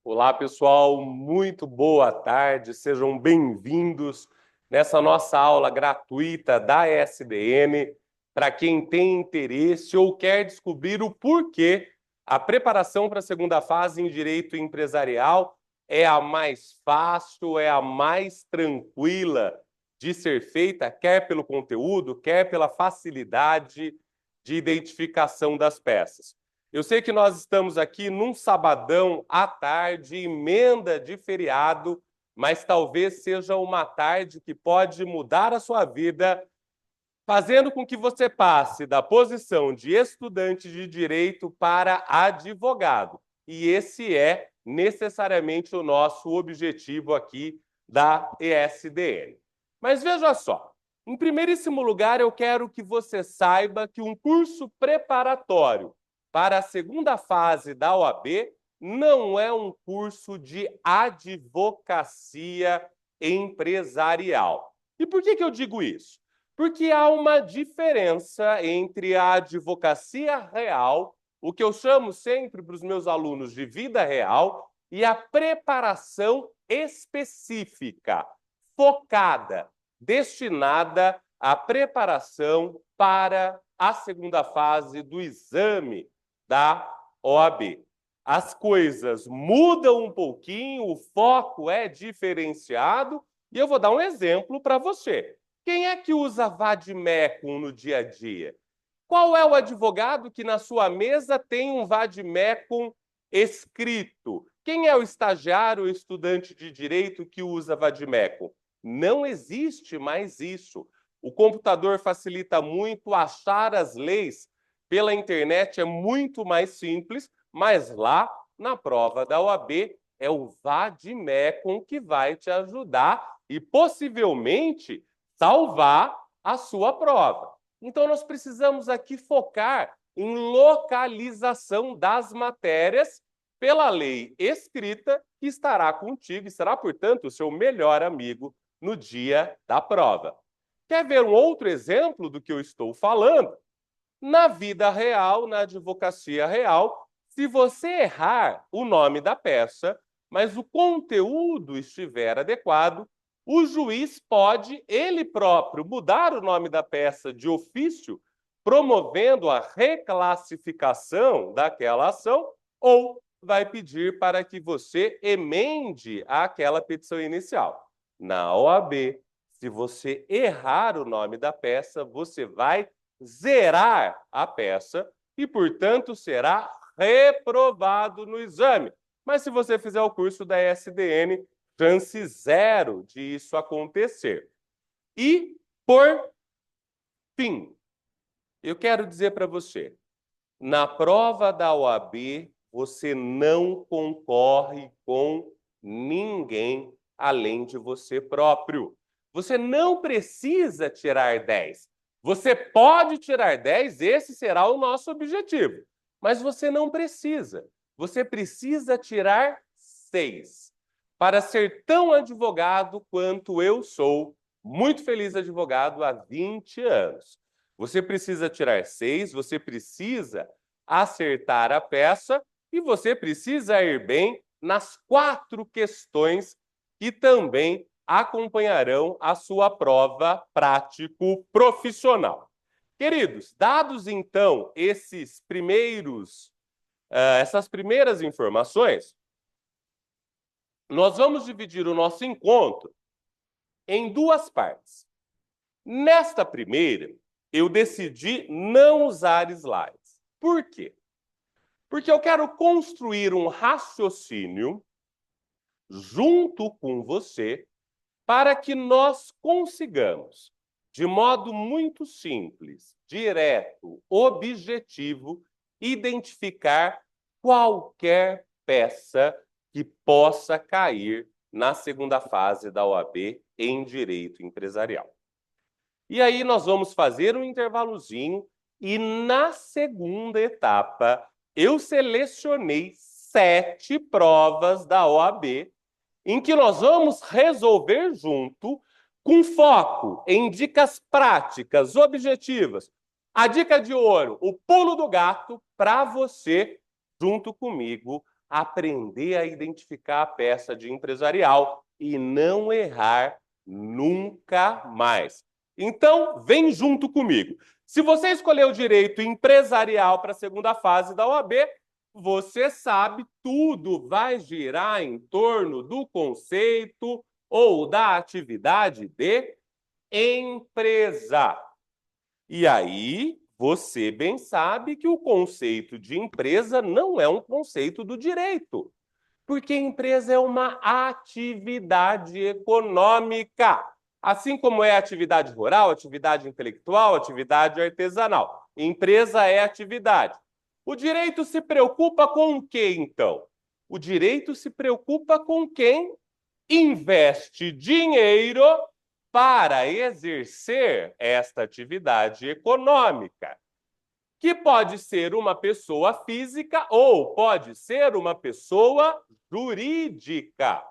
Olá, pessoal, muito boa tarde, sejam bem-vindos nessa nossa aula gratuita da ESDN. Para quem tem interesse ou quer descobrir o porquê a preparação para a segunda fase em Direito Empresarial é a mais fácil, é a mais tranquila de ser feita, quer pelo conteúdo, quer pela facilidade de identificação das peças. Eu sei que nós estamos aqui num sabadão à tarde, emenda de feriado, mas talvez seja uma tarde que pode mudar a sua vida, fazendo com que você passe da posição de estudante de direito para advogado. E esse é necessariamente o nosso objetivo aqui da ESDN. Mas veja só, em primeiríssimo lugar, eu quero que você saiba que um curso preparatório para a segunda fase da OAB não é um curso de advocacia empresarial. E por que eu digo isso? Porque há uma diferença entre a advocacia real, o que eu chamo sempre para os meus alunos de vida real, e a preparação específica, focada, destinada à preparação para a segunda fase do exame da OAB. As coisas mudam um pouquinho, o foco é diferenciado, e eu vou dar um exemplo para você. Quem é que usa vade-mecum no dia a dia? Qual é o advogado que na sua mesa tem um vade-mecum escrito? Quem é o estagiário ou estudante de direito que usa vade-mecum? Não existe mais isso. O computador facilita muito, achar as leis pela internet é muito mais simples, mas lá na prova da OAB é o vade-mecum que vai te ajudar e possivelmente salvar a sua prova. Então, nós precisamos aqui focar em localização das matérias pela lei escrita, que estará contigo e será, portanto, o seu melhor amigo no dia da prova. Quer ver um outro exemplo do que eu estou falando? Na vida real, na advocacia real, se você errar o nome da peça, mas o conteúdo estiver adequado, o juiz pode, ele próprio, mudar o nome da peça de ofício, promovendo a reclassificação daquela ação, ou vai pedir para que você emende aquela petição inicial. Na OAB, se você errar o nome da peça, você vai zerar a peça e, portanto, será reprovado no exame. Mas se você fizer o curso da ESDN, chance zero de isso acontecer. E, por fim, eu quero dizer para você, na prova da OAB, você não concorre com ninguém além de você próprio. Você não precisa tirar 10. Você pode tirar 10, esse será o nosso objetivo. Mas você não precisa. Você precisa tirar 6 para ser tão advogado quanto eu sou, muito feliz advogado há 20 anos. Você precisa tirar 6, você precisa acertar a peça e você precisa ir bem nas 4 questões que também acompanharão a sua prova prático-profissional. Queridos, dados então essas primeiras informações, nós vamos dividir o nosso encontro em 2 partes. Nesta primeira, eu decidi não usar slides. Por quê? Porque eu quero construir um raciocínio junto com você para que nós consigamos, de modo muito simples, direto, objetivo, identificar qualquer peça que possa cair na segunda fase da OAB em Direito Empresarial. E aí nós vamos fazer um intervalozinho e na segunda etapa eu selecionei 7 provas da OAB em que nós vamos resolver junto com foco em dicas práticas, objetivas. A dica de ouro, o pulo do gato, para você, junto comigo, aprender a identificar a peça de empresarial e não errar nunca mais. Então, vem junto comigo. Se você escolheu o direito empresarial para a segunda fase da OAB, você sabe, tudo vai girar em torno do conceito ou da atividade de empresa. E aí, você bem sabe que o conceito de empresa não é um conceito do direito, porque empresa é uma atividade econômica, assim como é atividade rural, atividade intelectual, atividade artesanal. Empresa é atividade. O direito se preocupa com o quê, então? O direito se preocupa com quem investe dinheiro para exercer esta atividade econômica, que pode ser uma pessoa física ou pode ser uma pessoa jurídica.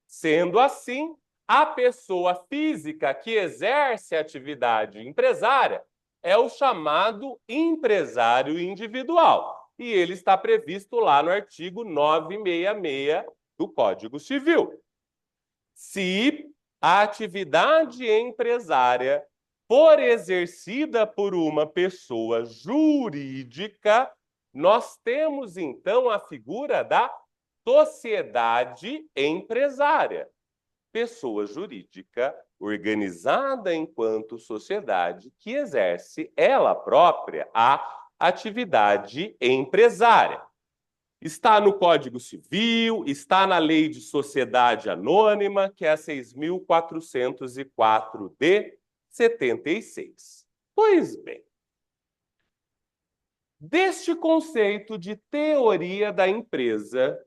Sendo assim, a pessoa física que exerce a atividade empresária é o chamado empresário individual. E ele está previsto lá no artigo 966 do Código Civil. Se a atividade empresária for exercida por uma pessoa jurídica, nós temos então a figura da sociedade empresária. Pessoa jurídica organizada enquanto sociedade que exerce ela própria a atividade empresária. Está no Código Civil, está na Lei de Sociedade Anônima, que é a 6.404 de 76. Pois bem, deste conceito de teoria da empresa,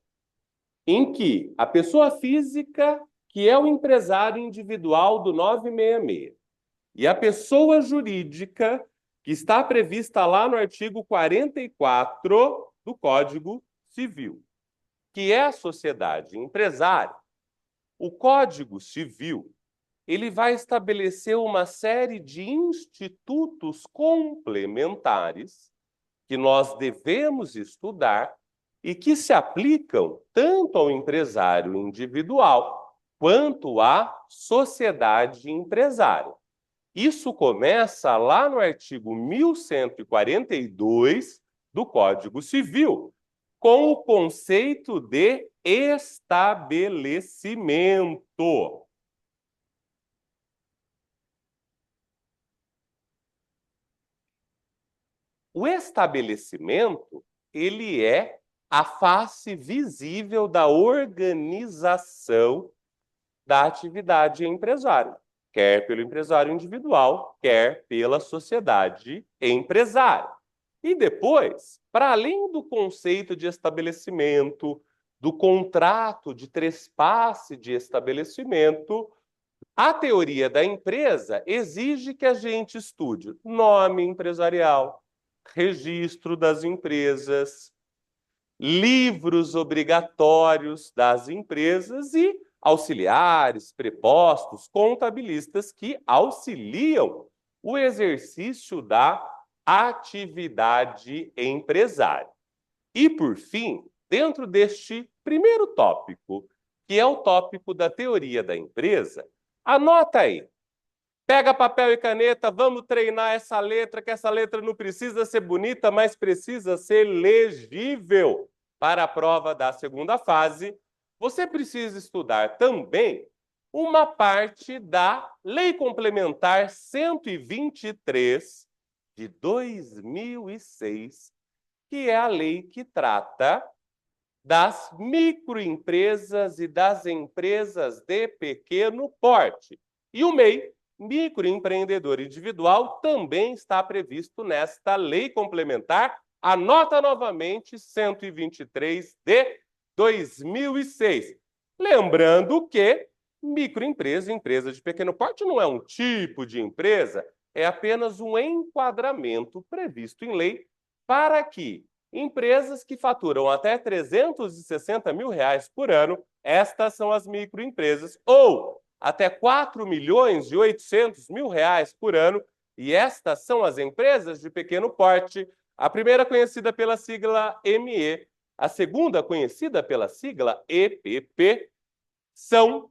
em que a pessoa física, que é o empresário individual do 966, e a pessoa jurídica, que está prevista lá no artigo 44 do Código Civil, que é a sociedade empresária, o Código Civil ele vai estabelecer uma série de institutos complementares que nós devemos estudar e que se aplicam tanto ao empresário individual quanto à sociedade empresária. Isso começa lá no artigo 1142 do Código Civil, com o conceito de estabelecimento. O estabelecimento, ele é a face visível da organização da atividade empresária, quer pelo empresário individual, quer pela sociedade empresária. E depois, para além do conceito de estabelecimento, do contrato de trespasse de estabelecimento, a teoria da empresa exige que a gente estude nome empresarial, registro das empresas, livros obrigatórios das empresas e auxiliares, prepostos, contabilistas que auxiliam o exercício da atividade empresária. E, por fim, dentro deste primeiro tópico, que é o tópico da teoria da empresa, anota aí. Pega papel e caneta, vamos treinar essa letra, que essa letra não precisa ser bonita, mas precisa ser legível para a prova da segunda fase. Você precisa estudar também uma parte da Lei Complementar 123 de 2006, que é a lei que trata das microempresas e das empresas de pequeno porte. E o MEI, microempreendedor individual, também está previsto nesta lei complementar. Anota novamente, 123 de 2006. Lembrando que microempresa, empresa de pequeno porte, não é um tipo de empresa, é apenas um enquadramento previsto em lei para que empresas que faturam até R$ 360 mil por ano, estas são as microempresas, ou até R$ 4.800.000 por ano, e estas são as empresas de pequeno porte, a primeira conhecida pela sigla ME, a segunda, conhecida pela sigla EPP, são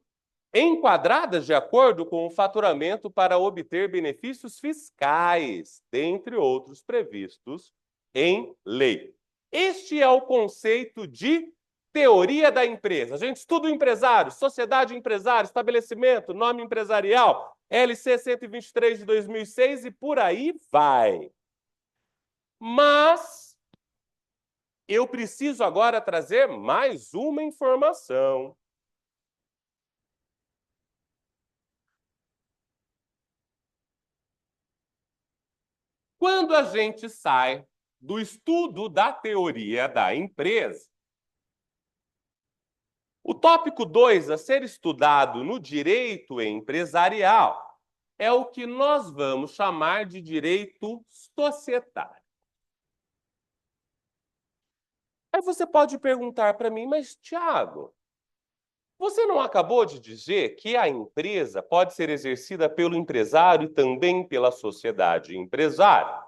enquadradas de acordo com o faturamento para obter benefícios fiscais, dentre outros previstos em lei. Este é o conceito de teoria da empresa. A gente estuda o empresário, sociedade empresária, estabelecimento, nome empresarial, LC 123 de 2006 e por aí vai. Mas eu preciso agora trazer mais uma informação. Quando a gente sai do estudo da teoria da empresa, o tópico 2 a ser estudado no direito empresarial é o que nós vamos chamar de direito societário. Aí você pode perguntar para mim, mas Tiago, você não acabou de dizer que a empresa pode ser exercida pelo empresário e também pela sociedade empresária?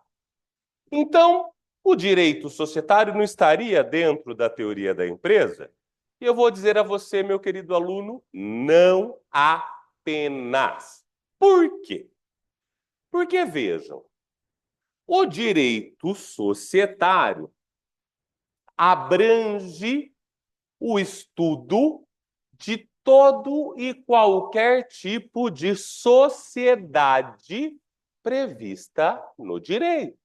Então, o direito societário não estaria dentro da teoria da empresa? E eu vou dizer a você, meu querido aluno, não apenas. Por quê? Porque, vejam, o direito societário abrange o estudo de todo e qualquer tipo de sociedade prevista no direito.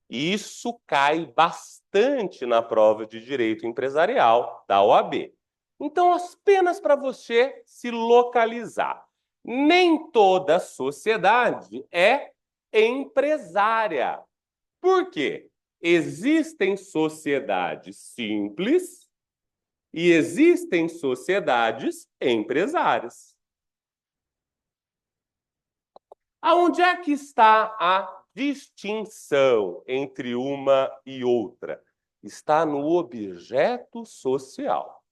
Isso cai bastante na prova de direito empresarial da OAB. Então, apenas para você se localizar, nem toda sociedade é empresária. Por quê? Existem sociedades simples e existem sociedades empresárias. Aonde é que está a distinção entre uma e outra? Está no objeto social.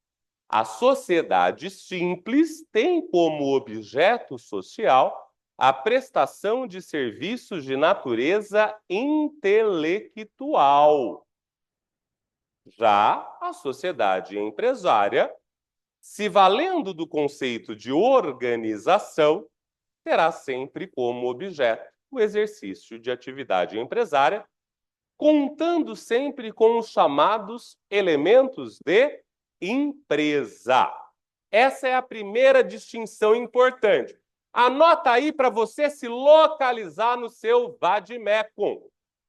A sociedade simples tem como objeto social a prestação de serviços de natureza intelectual. Já a sociedade empresária, se valendo do conceito de organização, terá sempre como objeto o exercício de atividade empresária, contando sempre com os chamados elementos de empresa. Essa é a primeira distinção importante. Anota aí para você se localizar no seu vade-mecum.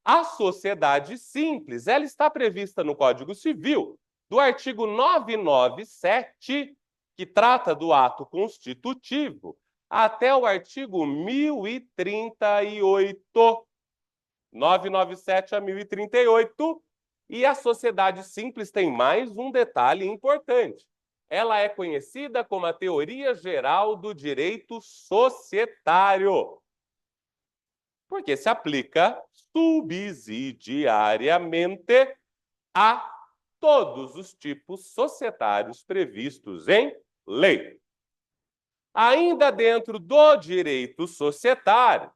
A sociedade simples, ela está prevista no Código Civil, do artigo 997, que trata do ato constitutivo, até o artigo 1038. 997 a 1038. E a sociedade simples tem mais um detalhe importante. Ela é conhecida como a teoria geral do direito societário, porque se aplica subsidiariamente a todos os tipos societários previstos em lei. Ainda dentro do direito societário,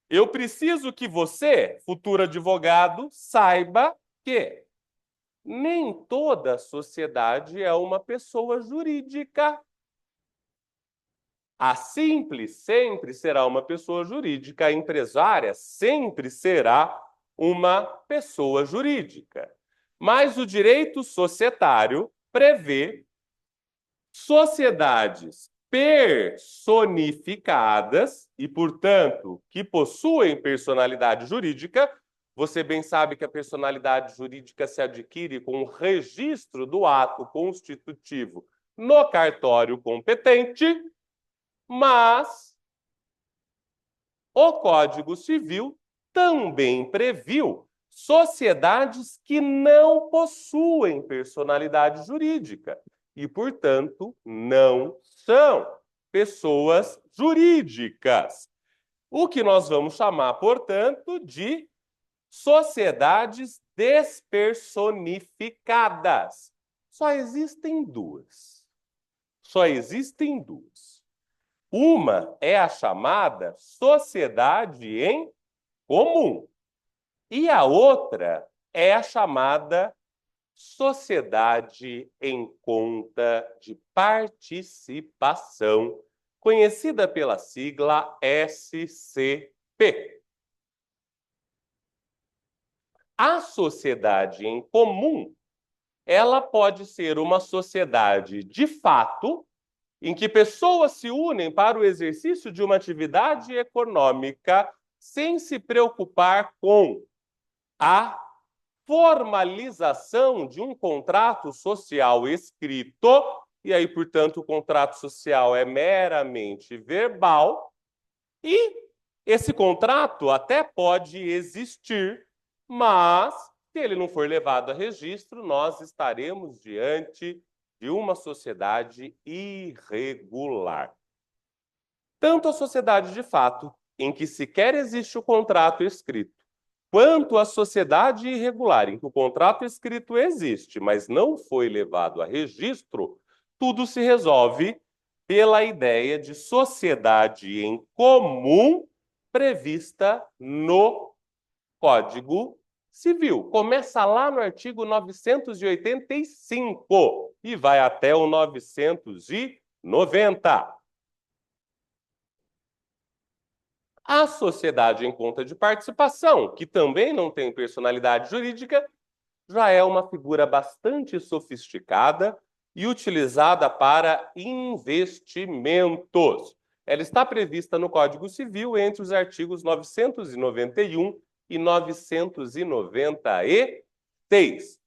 eu preciso que você, futuro advogado, saiba que nem toda sociedade é uma pessoa jurídica. A simples sempre será uma pessoa jurídica, a empresária sempre será uma pessoa jurídica. Mas o direito societário prevê sociedades personificadas e, portanto, que possuem personalidade jurídica. Você bem sabe que a personalidade jurídica se adquire com o registro do ato constitutivo no cartório competente, mas o Código Civil também previu sociedades que não possuem personalidade jurídica e, portanto, não são pessoas jurídicas. O que nós vamos chamar, portanto, de sociedades despersonificadas. Só existem duas. Só existem duas. Uma é a chamada sociedade em comum. E a outra é a chamada Sociedade em conta de participação, conhecida pela sigla SCP. A sociedade em comum, ela pode ser uma sociedade de fato, em que pessoas se unem para o exercício de uma atividade econômica sem se preocupar com a formalização de um contrato social escrito, e aí, portanto, o contrato social é meramente verbal, e esse contrato até pode existir, mas, se ele não for levado a registro, nós estaremos diante de uma sociedade irregular. Tanto a sociedade de fato, em que sequer existe o contrato escrito, quanto a sociedade irregular, em que o contrato escrito existe, mas não foi levado a registro, tudo se resolve pela ideia de sociedade em comum prevista no Código Civil. Começa lá no artigo 985 e vai até o 990. A sociedade em conta de participação, que também não tem personalidade jurídica, já é uma figura bastante sofisticada e utilizada para investimentos. Ela está prevista no Código Civil entre os artigos 991 e 996.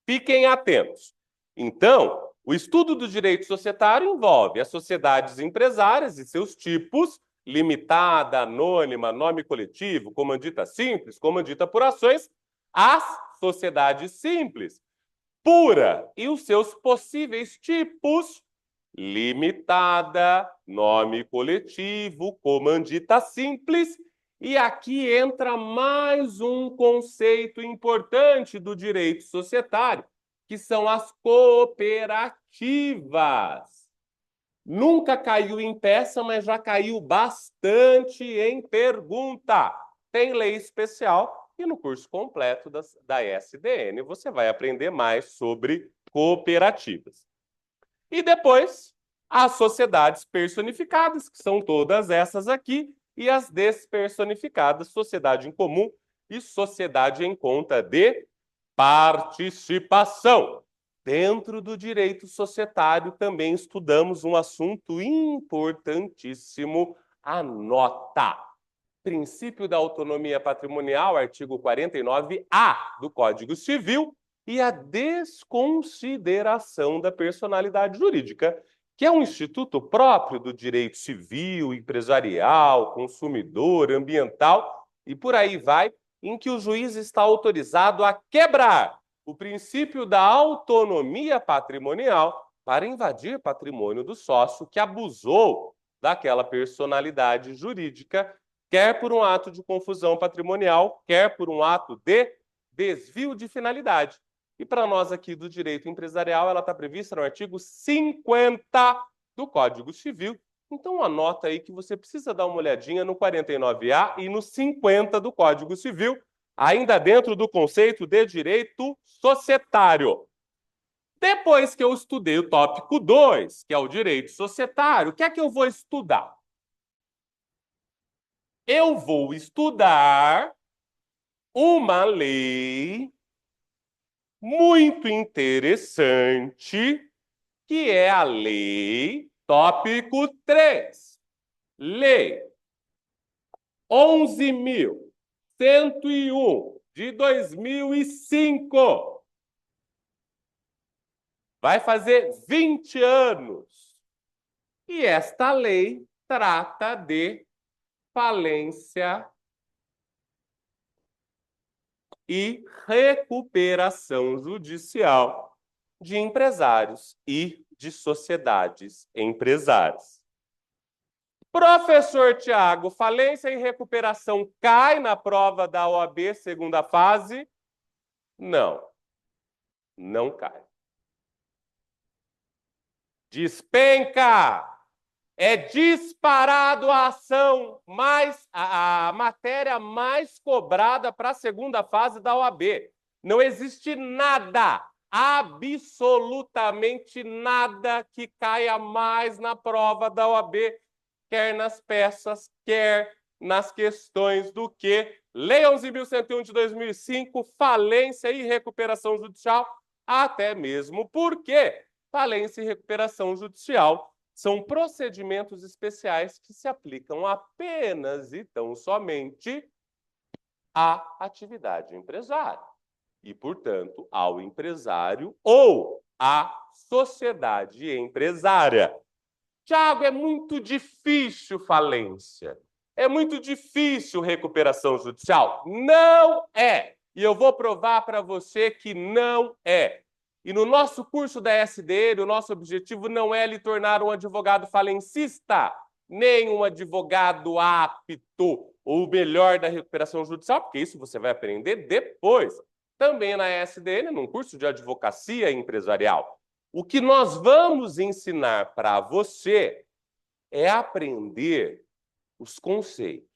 Fiquem atentos. Então, o estudo do direito societário envolve as sociedades empresárias e seus tipos, limitada, anônima, nome coletivo, comandita simples, comandita por ações, as sociedades simples, pura e os seus possíveis tipos, limitada, nome coletivo, comandita simples, e aqui entra mais um conceito importante do direito societário, que são as cooperativas. Nunca caiu em peça, mas já caiu bastante em pergunta. Tem lei especial e no curso completo da SDN você vai aprender mais sobre cooperativas. E depois, as sociedades personificadas, que são todas essas aqui, e as despersonificadas, sociedade em comum e sociedade em conta de participação. Dentro do direito societário também estudamos um assunto importantíssimo, a nota. Princípio da autonomia patrimonial, artigo 49-A do Código Civil, e a desconsideração da personalidade jurídica, que é um instituto próprio do direito civil, empresarial, consumidor, ambiental e por aí vai, em que o juiz está autorizado a quebrar o princípio da autonomia patrimonial para invadir patrimônio do sócio que abusou daquela personalidade jurídica, quer por um ato de confusão patrimonial, quer por um ato de desvio de finalidade. E para nós aqui do direito empresarial, ela está prevista no artigo 50 do Código Civil. Então anota aí que você precisa dar uma olhadinha no 49A e no 50 do Código Civil, ainda dentro do conceito de direito societário. Depois que eu estudei o tópico 2, que é o direito societário, o que é que eu vou estudar? Eu vou estudar uma lei muito interessante, que é a lei, tópico 3, Lei 11.101 de 2005. Vai fazer 20 anos. E esta lei trata de falência e recuperação judicial de empresários e de sociedades empresárias. Professor Tiago, falência e recuperação cai na prova da OAB segunda fase? Não, não cai. Despenca! É disparado a ação a matéria mais cobrada para a segunda fase da OAB. Não existe nada absolutamente nada que caia mais na prova da OAB, quer nas peças, quer nas questões do que Lei 11.101 de 2005, falência e recuperação judicial, até mesmo porque falência e recuperação judicial são procedimentos especiais que se aplicam apenas e tão somente à atividade empresária e, portanto, ao empresário ou à sociedade empresária. Tiago, é muito difícil falência. É muito difícil recuperação judicial. Não é. E eu vou provar para você que não é. E no nosso curso da SDN, o nosso objetivo não é lhe tornar um advogado falencista, nem um advogado apto, ou melhor da recuperação judicial, porque isso você vai aprender depois. Também na SDN, num curso de advocacia empresarial. O que nós vamos ensinar para você é aprender os conceitos,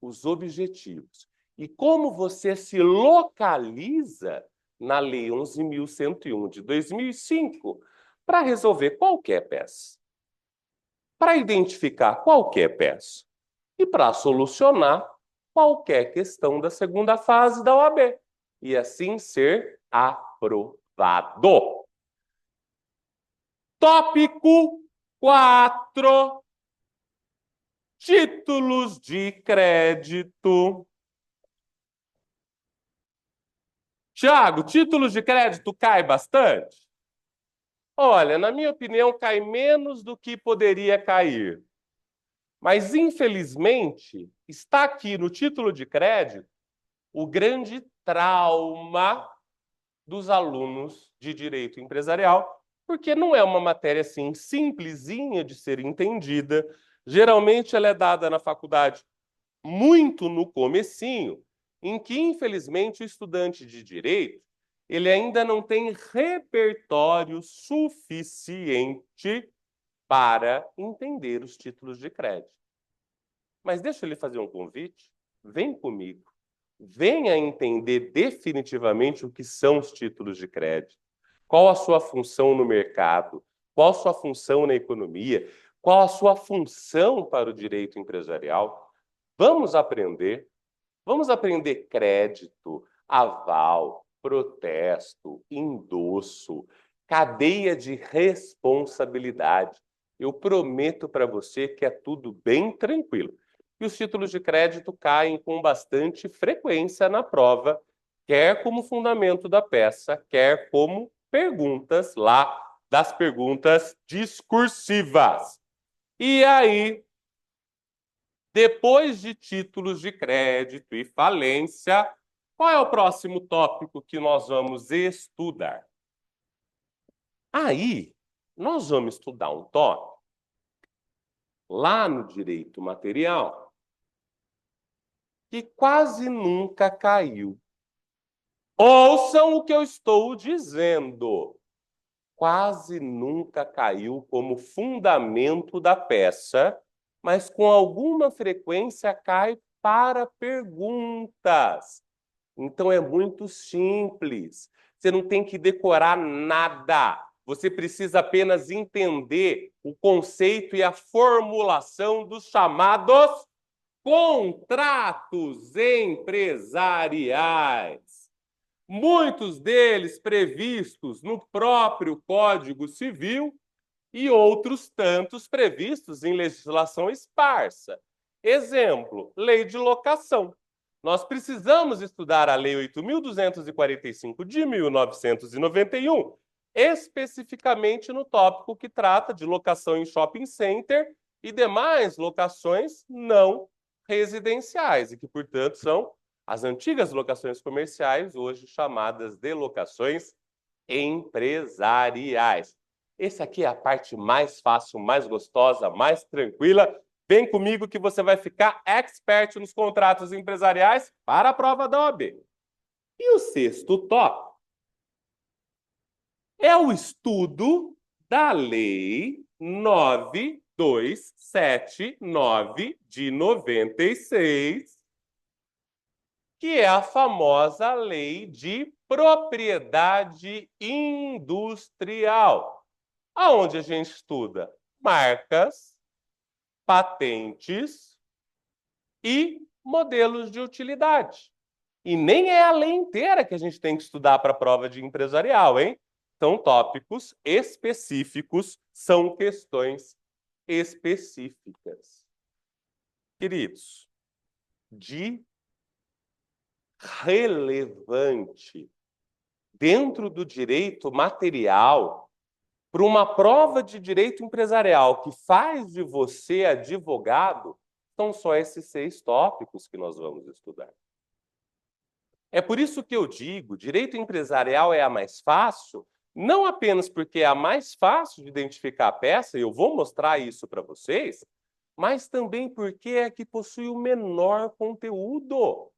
os objetivos e como você se localiza na Lei 11.101 de 2005 para resolver qualquer peça, para identificar qualquer peça e para solucionar qualquer questão da segunda fase da OAB e assim ser aprovado. Tópico 4. Títulos de crédito. Tiago, títulos de crédito cai bastante? Olha, na minha opinião, cai menos do que poderia cair. Mas, infelizmente, está aqui no título de crédito o grande trauma dos alunos de direito empresarial, porque não é uma matéria assim simplesinha de ser entendida. Geralmente ela é dada na faculdade muito no comecinho, em que, infelizmente, o estudante de direito ele ainda não tem repertório suficiente para entender os títulos de crédito. Mas deixa eu lhe fazer um convite. Vem comigo. Venha entender definitivamente o que são os títulos de crédito. Qual a sua função no mercado? Qual a sua função na economia? Qual a sua função para o direito empresarial? Vamos aprender crédito, aval, protesto, endosso, cadeia de responsabilidade. Eu prometo para você que é tudo bem tranquilo. E os títulos de crédito caem com bastante frequência na prova, quer como fundamento da peça, quer como perguntas lá das perguntas discursivas. E aí, depois de títulos de crédito e falência, qual é o próximo tópico que nós vamos estudar? Aí, nós vamos estudar um tópico lá no direito material que quase nunca caiu. Ouçam o que eu estou dizendo. Quase nunca caiu como fundamento da peça, mas com alguma frequência cai para perguntas. Então é muito simples. Você não tem que decorar nada. Você precisa apenas entender o conceito e a formulação dos chamados contratos empresariais. Muitos deles previstos no próprio Código Civil e outros tantos previstos em legislação esparsa. Exemplo, lei de locação. Nós precisamos estudar a Lei 8.245 de 1991, especificamente no tópico que trata de locação em shopping center e demais locações não residenciais, e que, portanto, são as antigas locações comerciais, hoje chamadas de locações empresariais. Essa aqui é a parte mais fácil, mais gostosa, mais tranquila. Vem comigo que você vai ficar expert nos contratos empresariais para a prova da OAB. E o sexto tópico é o estudo da Lei 9279 de 96, que é a famosa Lei de propriedade industrial, aonde a gente estuda marcas, patentes e modelos de utilidade. E nem é a lei inteira que a gente tem que estudar para a prova de empresarial, hein? São tópicos específicos, são questões específicas. Queridos, de relevante dentro do direito material, para uma prova de direito empresarial que faz de você advogado, são só esses 6 tópicos que nós vamos estudar. É por isso que eu digo, direito empresarial é a mais fácil, não apenas porque é a mais fácil de identificar a peça, e eu vou mostrar isso para vocês, mas também porque é a que possui o menor conteúdo.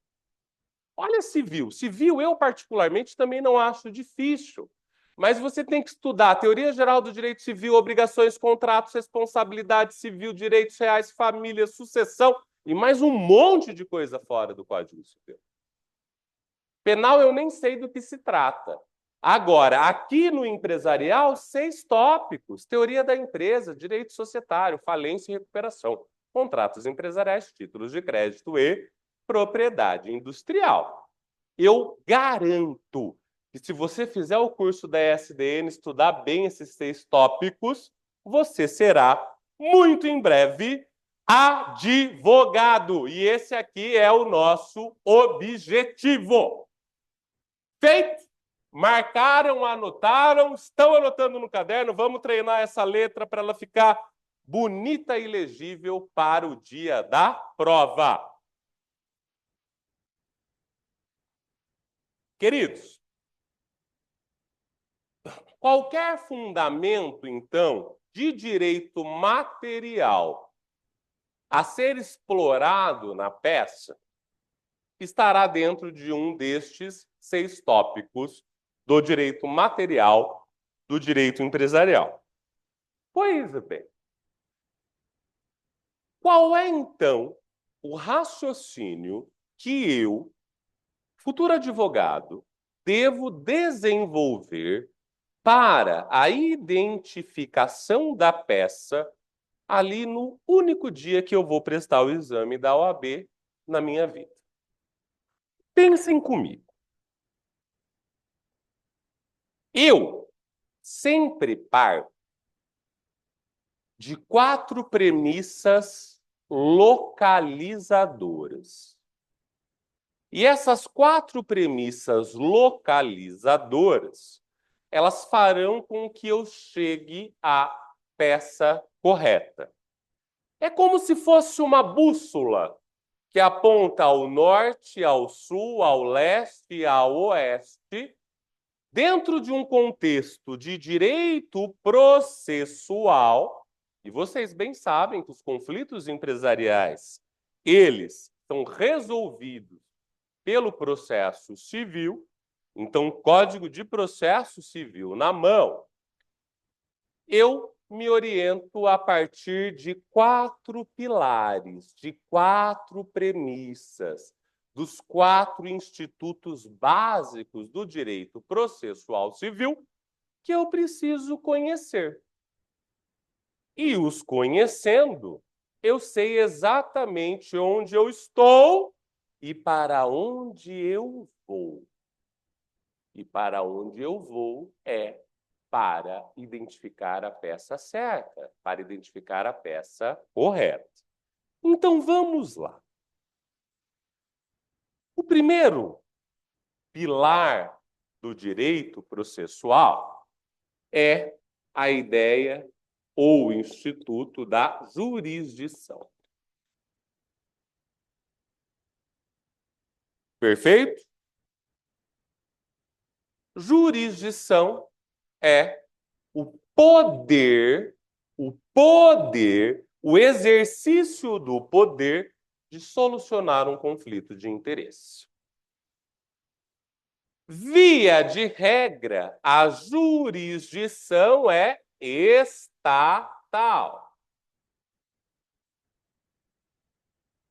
Olha civil. Civil, eu particularmente também não acho difícil. Mas você tem que estudar a teoria geral do direito civil, obrigações, contratos, responsabilidade civil, direitos reais, família, sucessão e mais um monte de coisa fora do Código Civil. Penal eu nem sei do que se trata. Agora, aqui no empresarial, 6 tópicos: teoria da empresa, direito societário, falência e recuperação, contratos empresariais, títulos de crédito e propriedade industrial. Eu garanto que se você fizer o curso da ESDN, estudar bem esses 6 tópicos, você será, muito em breve, advogado. E esse aqui é o nosso objetivo. Feito? Marcaram, anotaram, estão anotando no caderno, vamos treinar essa letra para ela ficar bonita e legível para o dia da prova. Queridos, qualquer fundamento, então, de direito material a ser explorado na peça estará dentro de um destes 6 tópicos do direito material, do direito empresarial. Pois bem, qual é, então, o raciocínio que eu, futuro advogado, devo desenvolver para a identificação da peça ali no único dia que eu vou prestar o exame da OAB na minha vida? Pensem comigo. Eu sempre parto de 4 premissas localizadoras. E essas 4 premissas localizadoras, elas farão com que eu chegue à peça correta. É como se fosse uma bússola que aponta ao norte, ao sul, ao leste e ao oeste, dentro de um contexto de direito processual. E vocês bem sabem que os conflitos empresariais, eles são resolvidos pelo processo civil. Então, Código de Processo Civil na mão, eu me oriento a partir de 4 pilares, de 4 premissas, dos 4 institutos básicos do direito processual civil que eu preciso conhecer. E os conhecendo, eu sei exatamente onde eu estou e para onde eu vou. E para onde eu vou é para identificar a peça certa, para identificar a peça correta. Então vamos lá. O primeiro pilar do direito processual é a ideia ou o instituto da jurisdição. Perfeito? Jurisdição é o poder, o exercício do poder de solucionar um conflito de interesse. Via de regra, a jurisdição é estatal,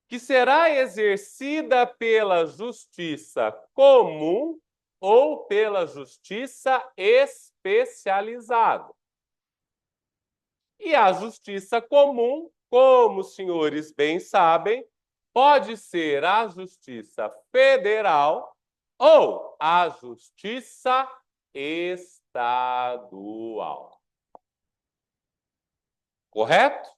que será exercida pela justiça comum ou pela justiça especializada. E a justiça comum, como os senhores bem sabem, pode ser a justiça federal ou a justiça estadual. Correto?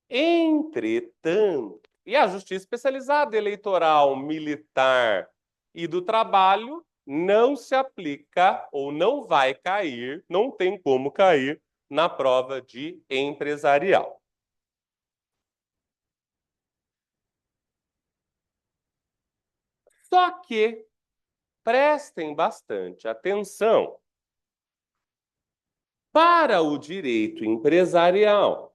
Entretanto, e a justiça especializada eleitoral, militar e do trabalho não se aplica ou não vai cair, não tem como cair na prova de empresarial. Só que prestem bastante atenção. Para o direito empresarial,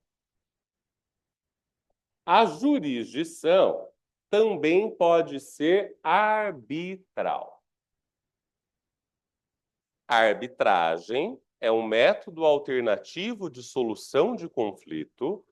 a jurisdição também pode ser arbitral. A arbitragem é um método alternativo de solução de conflito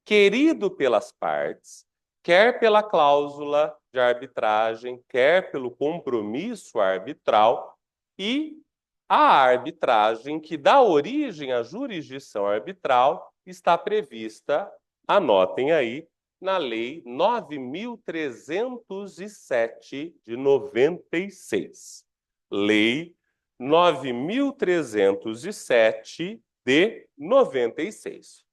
querido pelas partes, quer pela cláusula de arbitragem, quer pelo compromisso arbitral, e a arbitragem que dá origem à jurisdição arbitral está prevista, anotem aí, na Lei 9.307 de 96. Lei 9.307 de 96.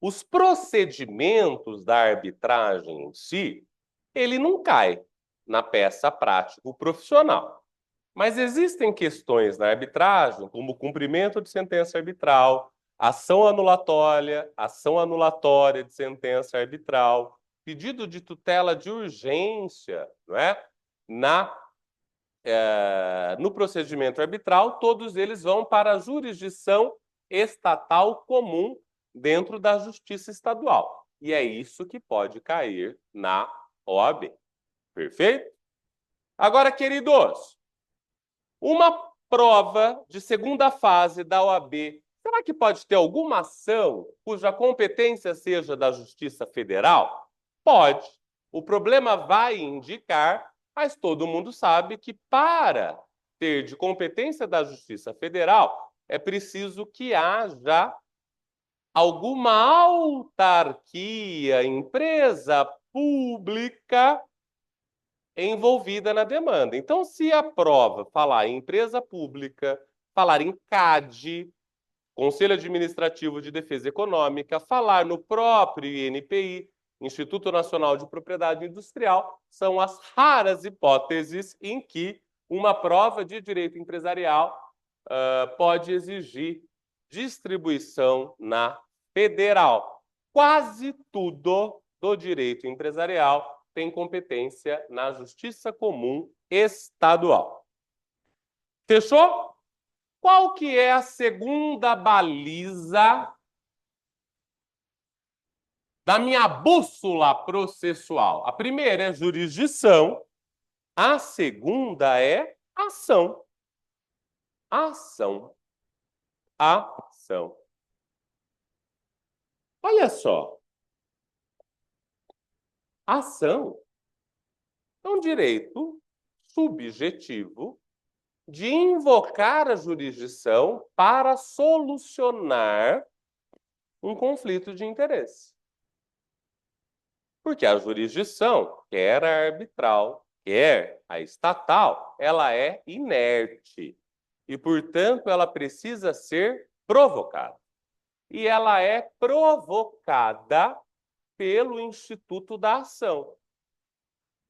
Os procedimentos da arbitragem em si, ele não cai na peça prático-profissional. Mas existem questões na arbitragem, como cumprimento de sentença arbitral, ação anulatória de sentença arbitral, pedido de tutela de urgência, não é? No procedimento arbitral, todos eles vão para a jurisdição estatal comum dentro da justiça estadual. E é isso que pode cair na OAB. Perfeito? Agora, queridos, uma prova de segunda fase da OAB, será que pode ter alguma ação cuja competência seja da Justiça Federal? Pode. O problema vai indicar, mas todo mundo sabe que para ter de competência da Justiça Federal é preciso que haja alguma autarquia, empresa pública envolvida na demanda. Então, se a prova falar em empresa pública, falar em CAD, Conselho Administrativo de Defesa Econômica, falar no próprio INPI, Instituto Nacional de Propriedade Industrial, são as raras hipóteses em que uma prova de direito empresarial pode exigir distribuição na federal. Quase tudo do direito empresarial tem competência na Justiça Comum Estadual. Fechou? Qual que é a segunda baliza da minha bússola processual? A primeira é jurisdição, a segunda é ação. Ação. Ação. Olha só. Ação é um direito subjetivo de invocar a jurisdição para solucionar um conflito de interesse. Porque a jurisdição, quer a arbitral, quer a estatal, ela é inerte e, portanto, ela precisa ser provocada. E ela é provocada pelo Instituto da Ação.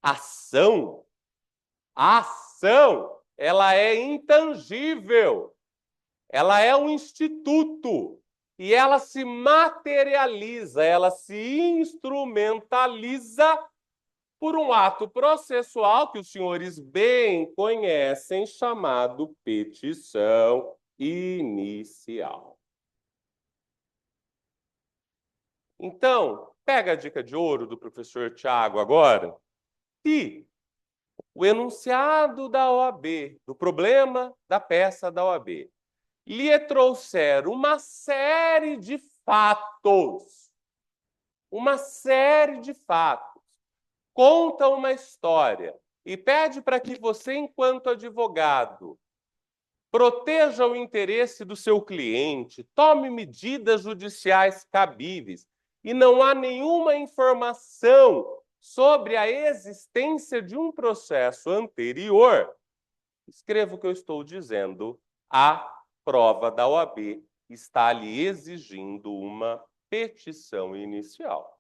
Ação, ela é intangível. Ela é um instituto e ela se materializa, ela se instrumentaliza por um ato processual que os senhores bem conhecem, chamado petição inicial. Então, pega a dica de ouro do professor Tiago agora. Se o enunciado da OAB, do problema da peça da OAB, lhe trouxer uma série de fatos uma série de fatos, conta uma história e pede para que você, enquanto advogado, proteja o interesse do seu cliente, tome medidas judiciais cabíveis e não há nenhuma informação sobre a existência de um processo anterior, escreva o que eu estou dizendo, a prova da OAB está lhe exigindo uma petição inicial.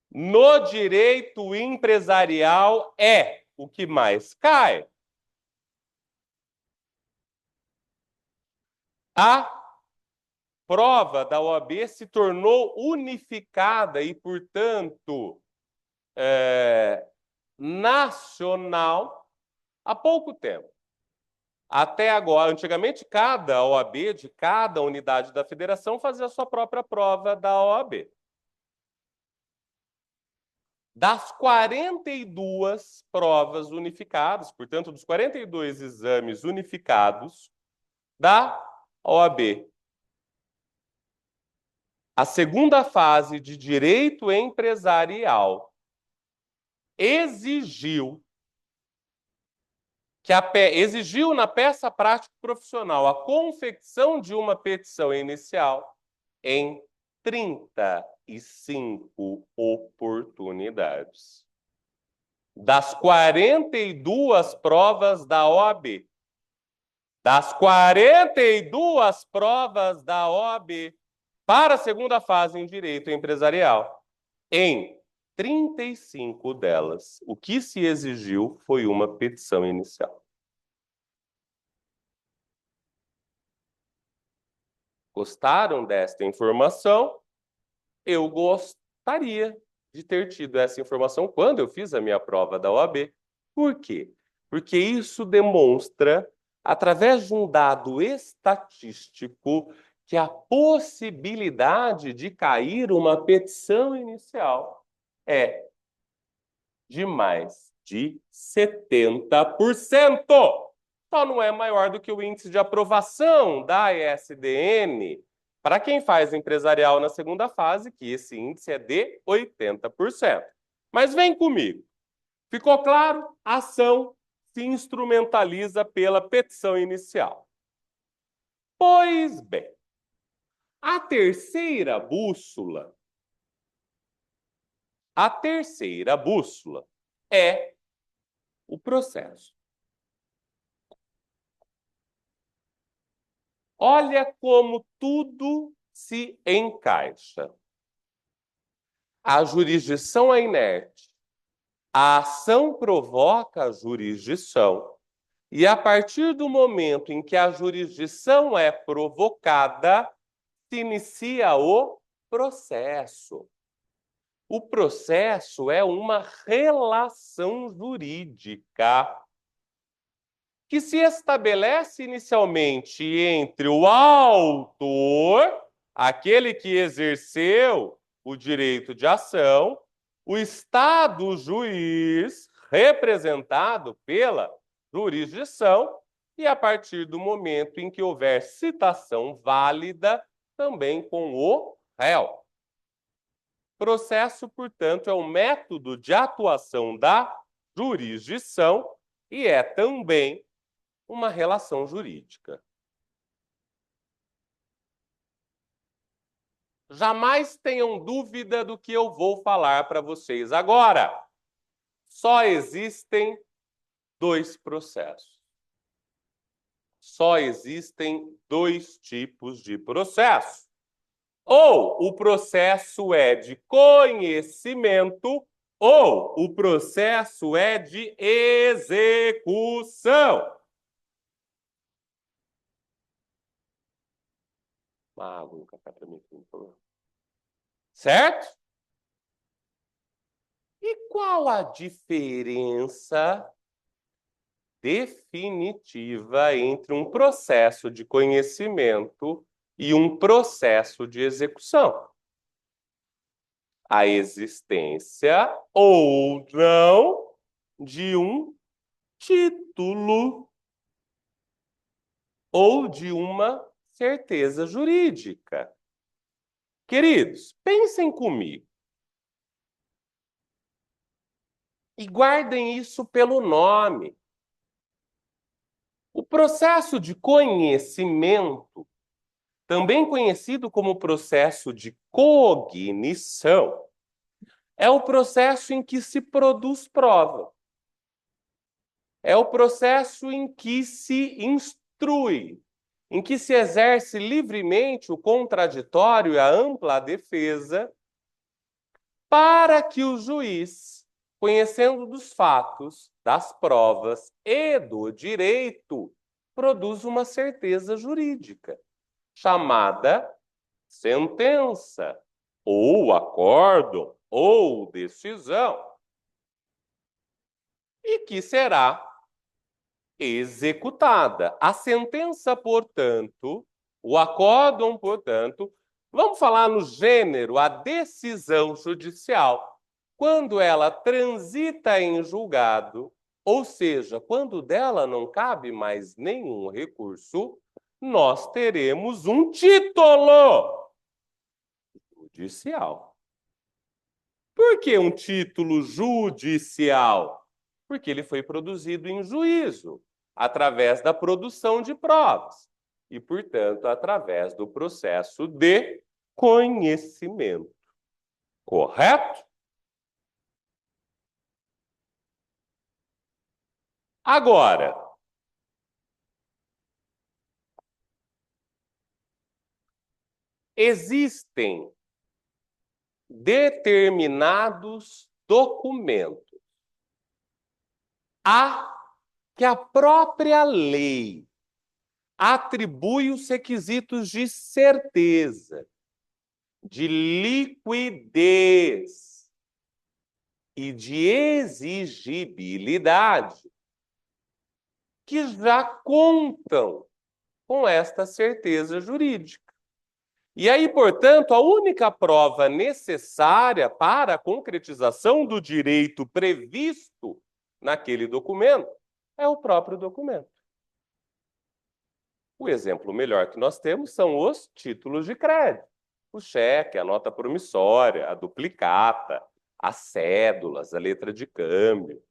No direito empresarial é o que mais cai. A prova da OAB se tornou unificada e, portanto, nacional há pouco tempo. Até agora, antigamente, cada OAB de cada unidade da federação fazia a sua própria prova da OAB. Das 42 provas unificadas, portanto, dos 42 exames unificados da OAB, a segunda fase de direito empresarial exigiu na peça prática profissional a confecção de uma petição inicial em 35 oportunidades. Das 42 provas da OAB, para a segunda fase em direito empresarial, em 35 delas, o que se exigiu foi uma petição inicial. Gostaram desta informação? Eu gostaria de ter tido essa informação quando eu fiz a minha prova da OAB. Por quê? Porque isso demonstra, através de um dado estatístico, que a possibilidade de cair uma petição inicial é de mais de 70%. Só não é maior do que o índice de aprovação da ESDN para quem faz empresarial na segunda fase, que esse índice é de 80%. Mas vem comigo. Ficou claro? A ação se instrumentaliza pela petição inicial. Pois bem, a terceira bússola é o processo. Olha como tudo se encaixa. A jurisdição é inerte. A ação provoca a jurisdição. E a partir do momento em que a jurisdição é provocada, se inicia o processo. O processo é uma relação jurídica que se estabelece inicialmente entre o autor, aquele que exerceu o direito de ação, o Estado juiz, representado pela jurisdição, e a partir do momento em que houver citação válida, também com o réu. Processo, portanto, é um método de atuação da jurisdição e é também uma relação jurídica. Jamais tenham dúvida do que eu vou falar para vocês agora. Só existem dois processos. Só existem dois tipos de processo. Ou o processo é de conhecimento, ou o processo é de execução. Uma água, um café para mim, por favor. Certo? E qual a diferença definitiva entre um processo de conhecimento e um processo de execução? A existência ou não de um título ou de uma certeza jurídica. Queridos, pensem comigo e guardem isso pelo nome. O processo de conhecimento, também conhecido como processo de cognição, é o processo em que se produz prova. É o processo em que se instrui, em que se exerce livremente o contraditório e a ampla defesa, para que o juiz, conhecendo dos fatos, das provas e do direito, produza uma certeza jurídica, chamada sentença, ou acórdão, ou decisão, e que será executada. A sentença, portanto, o acórdão, portanto, vamos falar no gênero, a decisão judicial, quando ela transita em julgado, ou seja, quando dela não cabe mais nenhum recurso, nós teremos um título judicial. Por que um título judicial? Porque ele foi produzido em juízo, através da produção de provas e, portanto, através do processo de conhecimento. Correto? Agora, existem determinados documentos que a própria lei atribui os requisitos de certeza, de liquidez e de exigibilidade, que já contam com esta certeza jurídica. E aí, portanto, a única prova necessária para a concretização do direito previsto naquele documento é o próprio documento. O exemplo melhor que nós temos são os títulos de crédito. O cheque, a nota promissória, a duplicata, as cédulas, a letra de câmbio.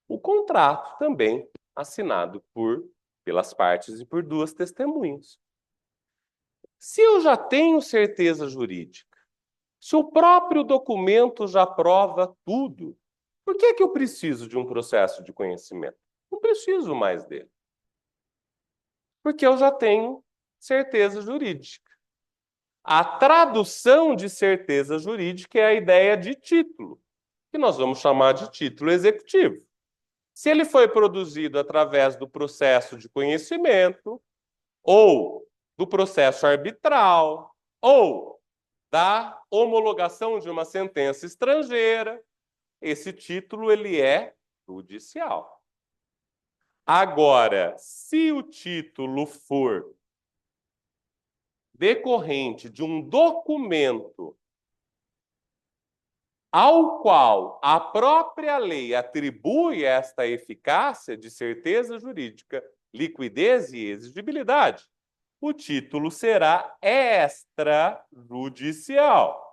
O contrato também assinado pelas partes e por duas testemunhas. Se eu já tenho certeza jurídica, se o próprio documento já prova tudo, por que eu preciso de um processo de conhecimento? Não preciso mais dele. Porque eu já tenho certeza jurídica. A tradução de certeza jurídica é a ideia de título, que nós vamos chamar de título executivo. Se ele foi produzido através do processo de conhecimento, ou do processo arbitral, ou da homologação de uma sentença estrangeira, esse título ele é judicial. Agora, se o título for decorrente de um documento ao qual a própria lei atribui esta eficácia de certeza jurídica, liquidez e exigibilidade, o título será extrajudicial.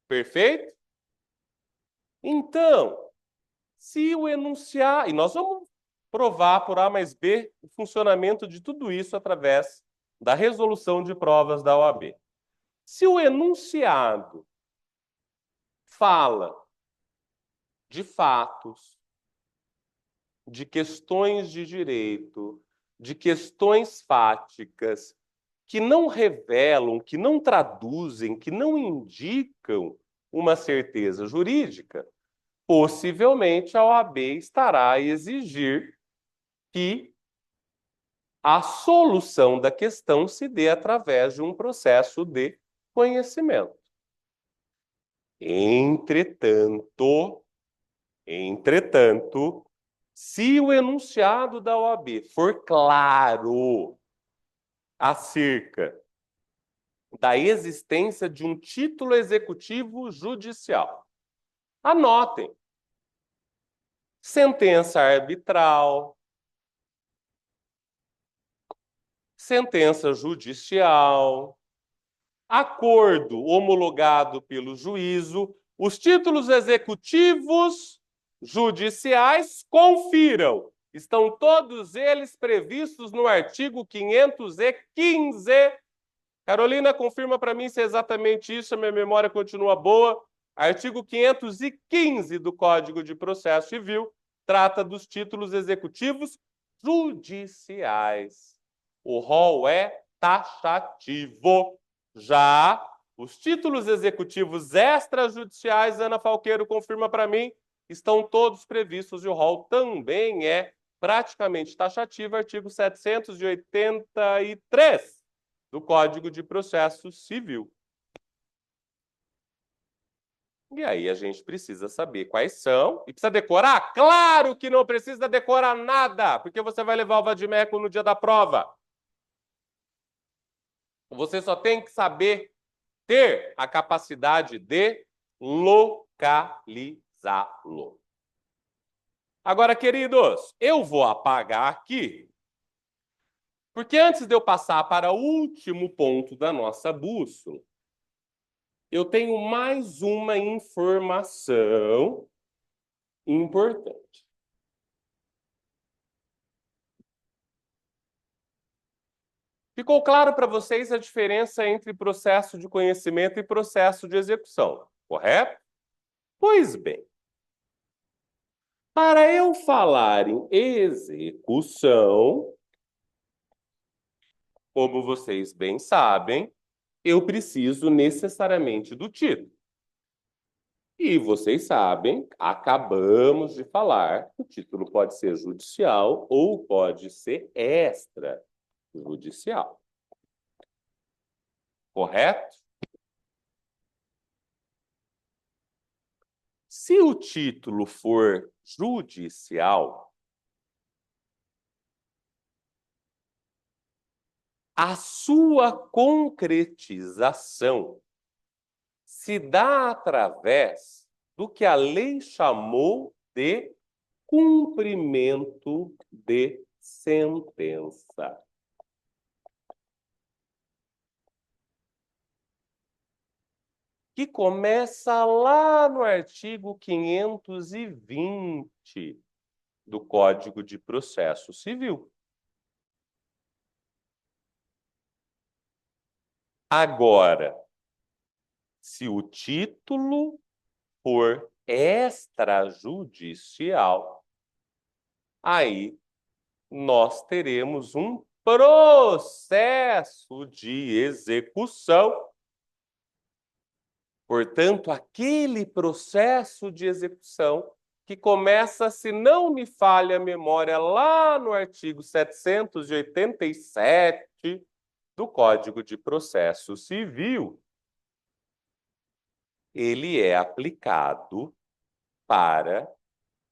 Perfeito? Então, se o enunciado... E nós vamos provar por A mais B o funcionamento de tudo isso através da resolução de provas da OAB. Se o enunciado fala de fatos, de questões de direito, de questões fáticas, que não revelam, que não traduzem, que não indicam uma certeza jurídica, possivelmente a OAB estará a exigir que a solução da questão se dê através de um processo de conhecimento. Entretanto, se o enunciado da OAB for claro acerca da existência de um título executivo judicial, anotem: sentença arbitral, sentença judicial, acordo homologado pelo juízo, os títulos executivos judiciais, confiram. Estão todos eles previstos no artigo 515. Carolina, confirma para mim se é exatamente isso, a minha memória continua boa. Artigo 515 do Código de Processo Civil trata dos títulos executivos judiciais. O rol é taxativo. Já os títulos executivos extrajudiciais, Ana Falqueiro confirma para mim, estão todos previstos e o rol também é praticamente taxativo, artigo 783 do Código de Processo Civil. E aí a gente precisa saber quais são. E precisa decorar? Claro que não precisa decorar nada, porque você vai levar o vadimeco no dia da prova. Você só tem que saber ter a capacidade de localizá-lo. Agora, queridos, eu vou apagar aqui, porque antes de eu passar para o último ponto da nossa bússola, eu tenho mais uma informação importante. Ficou claro para vocês a diferença entre processo de conhecimento e processo de execução, correto? Pois bem, para eu falar em execução, como vocês bem sabem, eu preciso necessariamente do título. E vocês sabem, acabamos de falar, o título pode ser judicial ou pode ser extrajudicial. Correto? Se o título for judicial, a sua concretização se dá através do que a lei chamou de cumprimento de sentença. Que começa lá no artigo 520 do Código de Processo Civil. Agora, se o título for extrajudicial, aí nós teremos um processo de execução. Portanto, aquele processo de execução que começa, se não me falha a memória, lá no artigo 787 do Código de Processo Civil, ele é aplicado para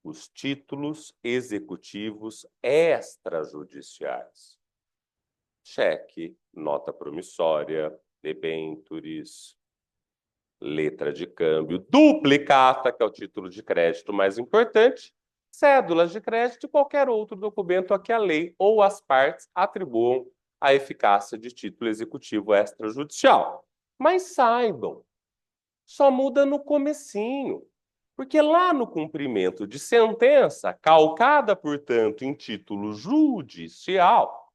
os títulos executivos extrajudiciais. Cheque, nota promissória, debêntures, letra de câmbio, duplicata, que é o título de crédito mais importante, cédulas de crédito e qualquer outro documento a que a lei ou as partes atribuam a eficácia de título executivo extrajudicial. Mas saibam, só muda no comecinho, porque lá no cumprimento de sentença, calcada, portanto, em título judicial,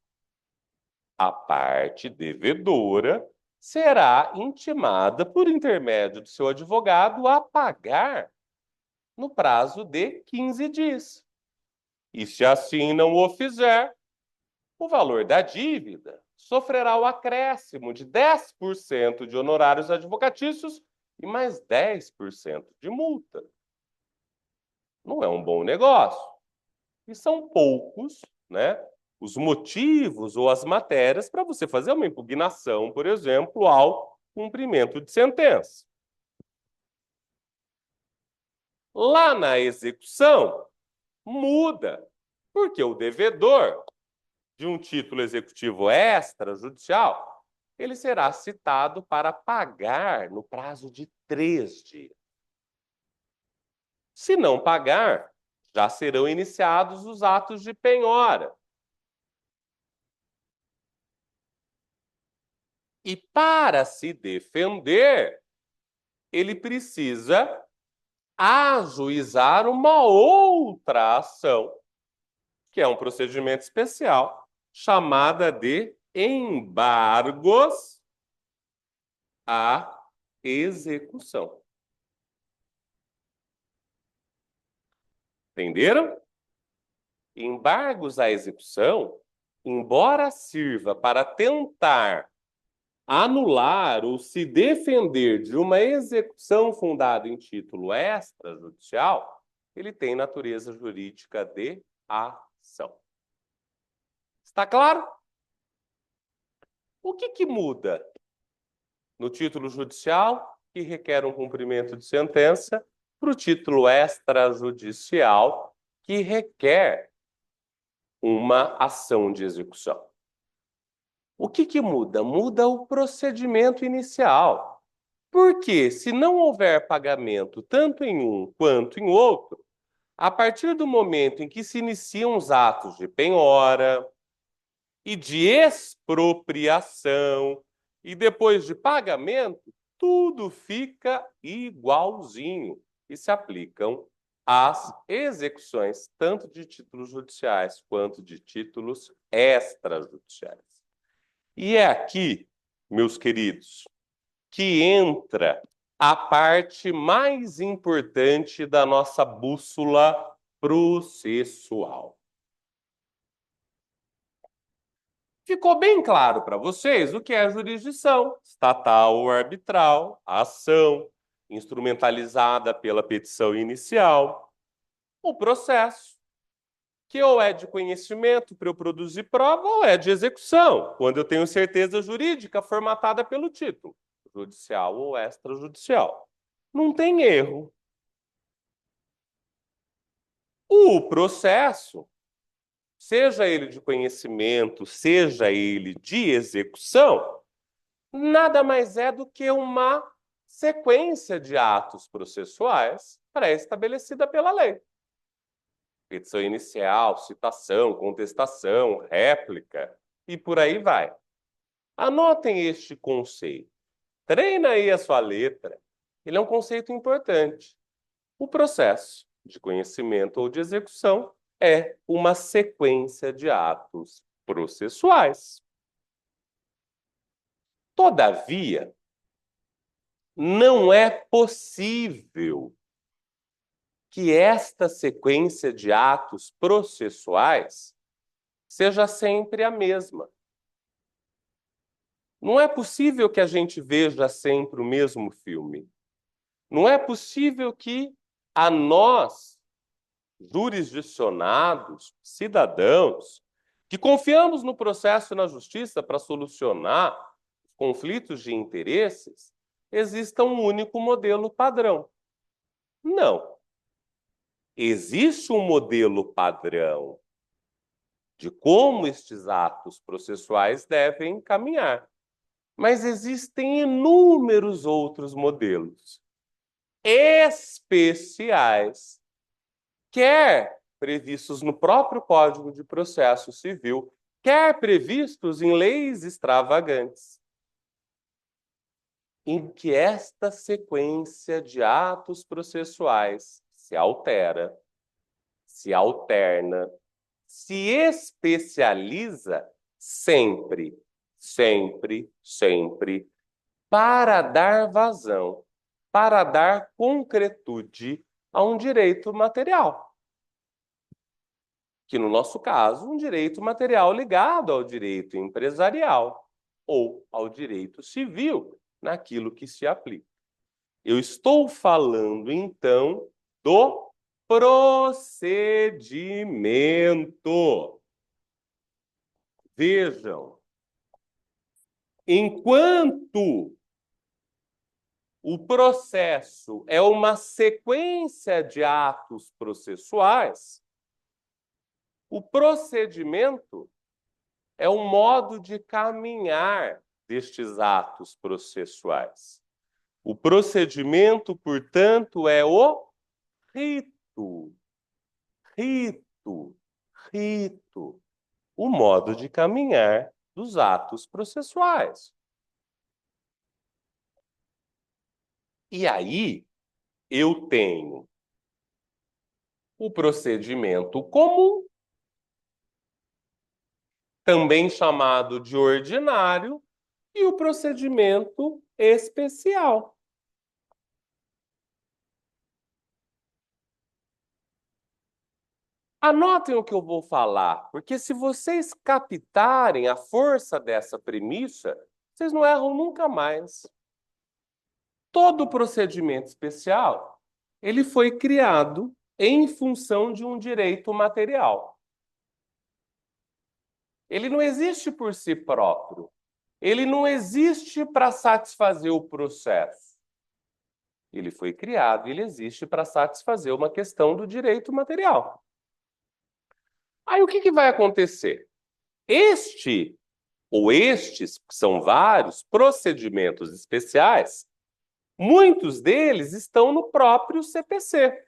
a parte devedora será intimada por intermédio do seu advogado a pagar no prazo de 15 dias. E se assim não o fizer, o valor da dívida sofrerá o acréscimo de 10% de honorários advocatícios e mais 10% de multa. Não é um bom negócio. E são poucos, né, os motivos ou as matérias para você fazer uma impugnação, por exemplo, ao cumprimento de sentença. Lá na execução, muda, porque o devedor de um título executivo extrajudicial, ele será citado para pagar no prazo de 3 dias. Se não pagar, já serão iniciados os atos de penhora. E para se defender, ele precisa ajuizar uma outra ação, que é um procedimento especial, chamada de embargos à execução. Entenderam? Embargos à execução, embora sirva para tentar anular ou se defender de uma execução fundada em título extrajudicial, ele tem natureza jurídica de ação. Está claro? O que muda no título judicial, que requer um cumprimento de sentença, para o título extrajudicial, que requer uma ação de execução? O que muda? Muda o procedimento inicial. Porque, se não houver pagamento tanto em um quanto em outro, a partir do momento em que se iniciam os atos de penhora e de expropriação e depois de pagamento, tudo fica igualzinho e se aplicam às execuções tanto de títulos judiciais quanto de títulos extrajudiciais. E é aqui, meus queridos, que entra a parte mais importante da nossa bússola processual. Ficou bem claro para vocês o que é jurisdição estatal ou arbitral, a ação instrumentalizada pela petição inicial, o processo, que ou é de conhecimento para eu produzir prova ou é de execução, quando eu tenho certeza jurídica formatada pelo título, judicial ou extrajudicial. Não tem erro. O processo, seja ele de conhecimento, seja ele de execução, nada mais é do que uma sequência de atos processuais pré-estabelecida pela lei. Petição inicial, citação, contestação, réplica e por aí vai. Anotem este conceito. Treina aí a sua letra. Ele é um conceito importante. O processo de conhecimento ou de execução é uma sequência de atos processuais. Todavia, não é possível que esta sequência de atos processuais seja sempre a mesma. Não é possível que a gente veja sempre o mesmo filme. Não é possível que a nós, jurisdicionados, cidadãos, que confiamos no processo e na justiça para solucionar os conflitos de interesses, exista um único modelo padrão. Não. Existe um modelo padrão de como estes atos processuais devem caminhar. Mas existem inúmeros outros modelos especiais, quer previstos no próprio Código de Processo Civil, quer previstos em leis extravagantes, em que esta sequência de atos processuais se altera, se alterna, se especializa sempre, sempre, sempre, para dar vazão, para dar concretude a um direito material. Que, no nosso caso, um direito material ligado ao direito empresarial ou ao direito civil, naquilo que se aplica. Eu estou falando, então, do procedimento. Vejam, enquanto o processo é uma sequência de atos processuais, o procedimento é um modo de caminhar destes atos processuais. O procedimento, portanto, é o rito. Rito. Rito. O modo de caminhar dos atos processuais. E aí eu tenho o procedimento comum, também chamado de ordinário, e o procedimento especial. Anotem o que eu vou falar, porque se vocês captarem a força dessa premissa, vocês não erram nunca mais. Todo procedimento especial, ele foi criado em função de um direito material. Ele não existe por si próprio. Ele não existe para satisfazer o processo. Ele foi criado e ele existe para satisfazer uma questão do direito material. Aí o que vai acontecer? Este ou estes, que são vários procedimentos especiais, muitos deles estão no próprio CPC.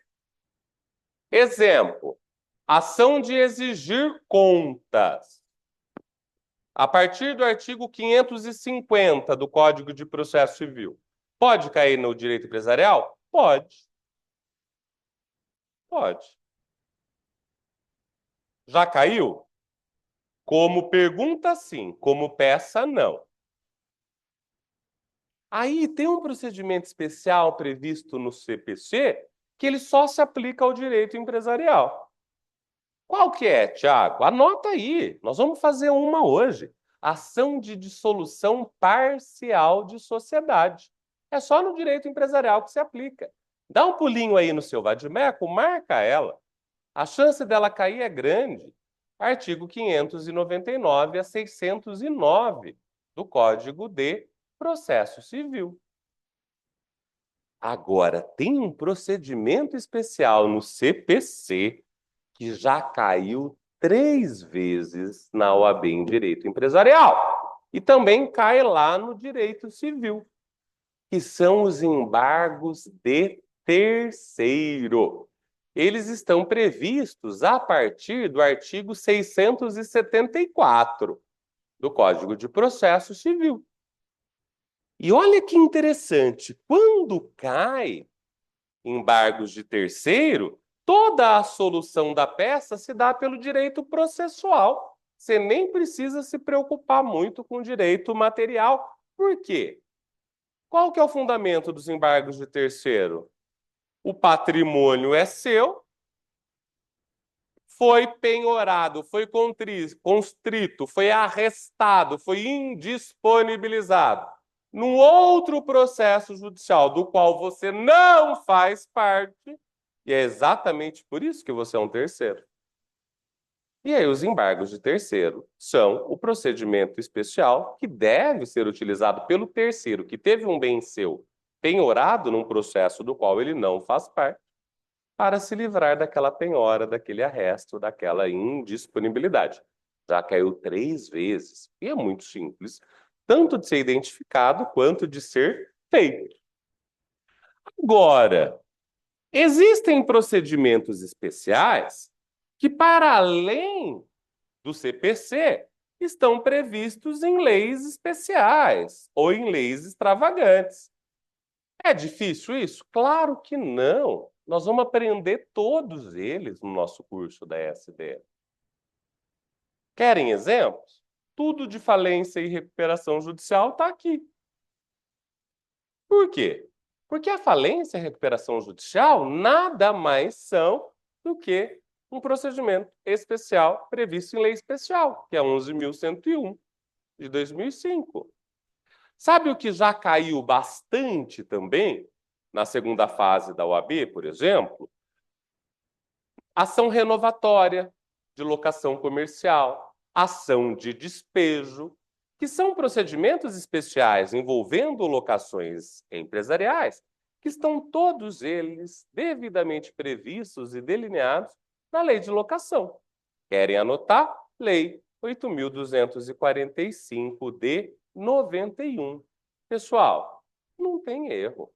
Exemplo, ação de exigir contas. A partir do artigo 550 do Código de Processo Civil, pode cair no direito empresarial? Pode. Pode. Já caiu? Como pergunta, sim. Como peça, não. Aí tem um procedimento especial previsto no CPC que ele só se aplica ao direito empresarial. Qual que é, Tiago? Anota aí. Nós vamos fazer uma hoje. Ação de dissolução parcial de sociedade. É só no direito empresarial que se aplica. Dá um pulinho aí no seu vadimeco, marca ela. A chance dela cair é grande. Artigo 599 a 609 do Código de Processo Civil. Agora, tem um procedimento especial no CPC que já caiu 3 vezes na OAB em Direito Empresarial e também cai lá no Direito Civil, que são os embargos de terceiro. Eles estão previstos a partir do artigo 674 do Código de Processo Civil. E olha que interessante, quando cai embargos de terceiro, toda a solução da peça se dá pelo direito processual. Você nem precisa se preocupar muito com o direito material. Por quê? Qual que é o fundamento dos embargos de terceiro? O patrimônio é seu, foi penhorado, foi constrito, foi arrestado, foi indisponibilizado num outro processo judicial do qual você não faz parte, e é exatamente por isso que você é um terceiro. E aí os embargos de terceiro são o procedimento especial que deve ser utilizado pelo terceiro que teve um bem seu penhorado num processo do qual ele não faz parte, para se livrar daquela penhora, daquele arresto, daquela indisponibilidade. Já caiu 3 vezes. E é muito simples, tanto de ser identificado quanto de ser feito. Agora, existem procedimentos especiais que, para além do CPC, estão previstos em leis especiais ou em leis extravagantes. É difícil isso? Claro que não. Nós vamos aprender todos eles no nosso curso da ESDE. Querem exemplos? Tudo de falência e recuperação judicial está aqui. Por quê? Porque a falência e a recuperação judicial nada mais são do que um procedimento especial previsto em lei especial, que é 11.101 de 2005. Sabe o que já caiu bastante também na segunda fase da OAB, por exemplo? Ação renovatória de locação comercial, ação de despejo, que são procedimentos especiais envolvendo locações empresariais, que estão todos eles devidamente previstos e delineados na Lei de Locação. Querem anotar? Lei 8.245 de 91. Pessoal, não tem erro.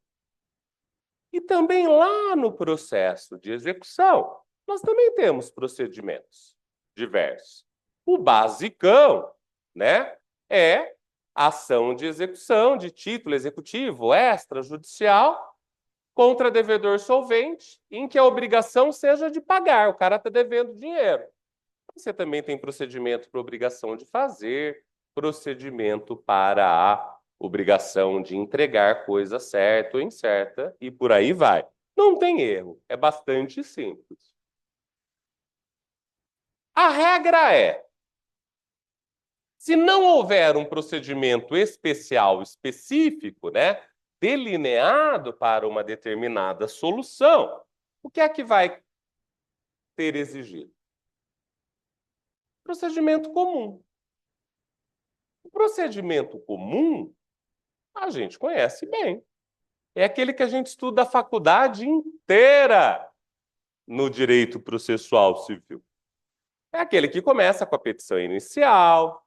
E também lá no processo de execução, nós também temos procedimentos diversos. O basicão, né, é ação de execução de título executivo extrajudicial contra devedor solvente, em que a obrigação seja de pagar, o cara está devendo dinheiro. Você também tem procedimento para obrigação de fazer, procedimento para a obrigação de entregar coisa certa ou incerta, e por aí vai. Não tem erro, é bastante simples. A regra é, se não houver um procedimento especial específico, né, delineado para uma determinada solução, o que é que vai ter exigido? Procedimento comum. O procedimento comum a gente conhece bem. É aquele que a gente estuda a faculdade inteira no direito processual civil. É aquele que começa com a petição inicial,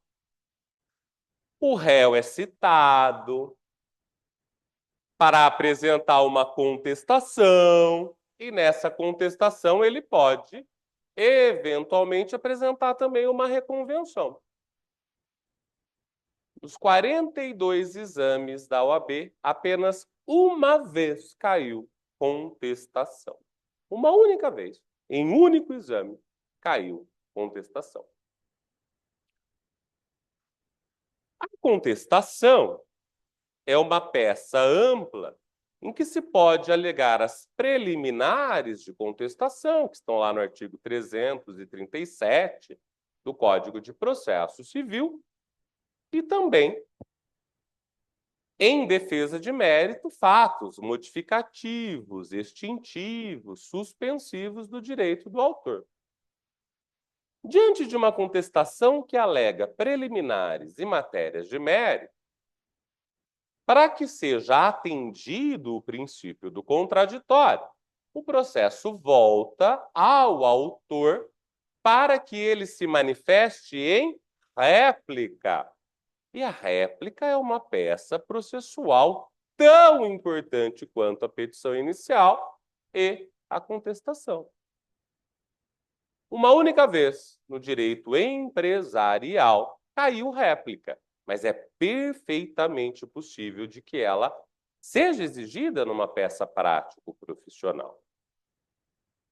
o réu é citado para apresentar uma contestação, e nessa contestação ele pode, eventualmente, apresentar também uma reconvenção. Dos 42 exames da OAB, apenas uma vez caiu contestação. Uma única vez, em único exame, caiu contestação. A contestação é uma peça ampla em que se pode alegar as preliminares de contestação, que estão lá no artigo 337 do Código de Processo Civil, e também, em defesa de mérito, fatos modificativos, extintivos, suspensivos do direito do autor. Diante de uma contestação que alega preliminares e matérias de mérito, para que seja atendido o princípio do contraditório, o processo volta ao autor para que ele se manifeste em réplica. E a réplica é uma peça processual tão importante quanto a petição inicial e a contestação. Uma única vez no direito empresarial caiu réplica, mas é perfeitamente possível de que ela seja exigida numa peça prático-profissional.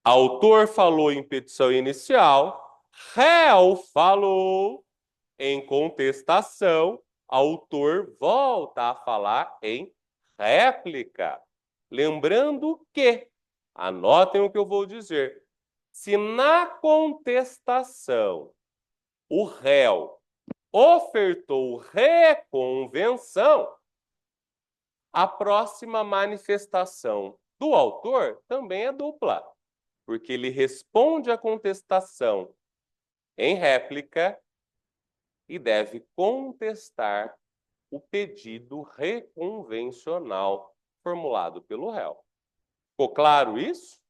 Autor falou em petição inicial, réu falou em contestação, autor volta a falar em réplica. Lembrando que, anotem o que eu vou dizer, se na contestação o réu ofertou reconvenção, a próxima manifestação do autor também é dupla, porque ele responde à contestação em réplica e deve contestar o pedido reconvencional formulado pelo réu. Ficou claro isso?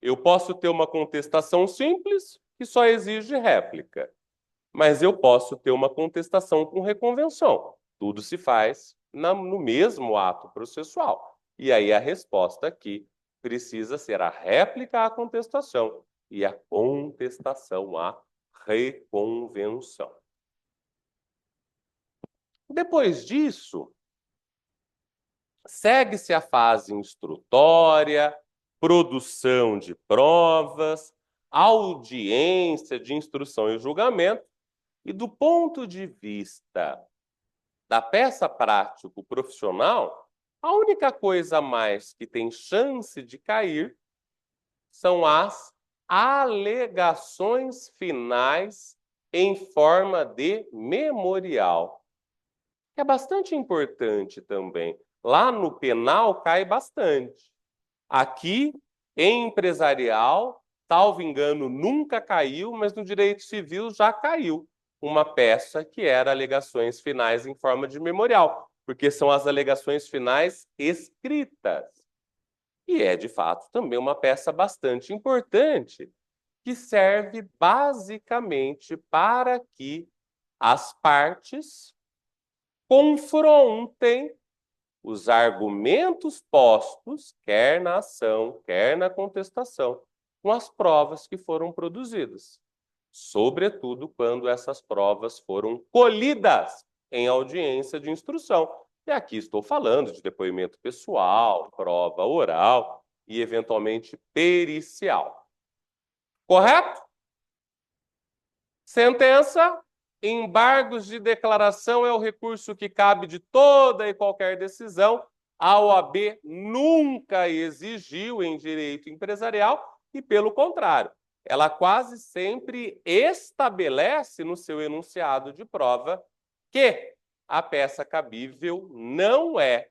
Eu posso ter uma contestação simples que só exige réplica, mas eu posso ter uma contestação com reconvenção. Tudo se faz no mesmo ato processual. E aí a resposta aqui precisa ser a réplica à contestação e a contestação à reconvenção. Depois disso, segue-se a fase instrutória, produção de provas, audiência de instrução e julgamento, e do ponto de vista da peça prático-profissional, a única coisa a mais que tem chance de cair são as alegações finais em forma de memorial. É bastante importante também. Lá no penal cai bastante. Aqui, em empresarial, salvo engano, nunca caiu, mas no direito civil já caiu uma peça que era alegações finais em forma de memorial, porque são as alegações finais escritas. E é, de fato, também uma peça bastante importante, que serve basicamente para que as partes confrontem os argumentos postos, quer na ação, quer na contestação, com as provas que foram produzidas. Sobretudo quando essas provas foram colhidas em audiência de instrução. E aqui estou falando de depoimento pessoal, prova oral e, eventualmente, pericial. Correto? Sentença: embargos de declaração é o recurso que cabe de toda e qualquer decisão. A OAB nunca exigiu em direito empresarial e, pelo contrário, ela quase sempre estabelece no seu enunciado de prova que a peça cabível não é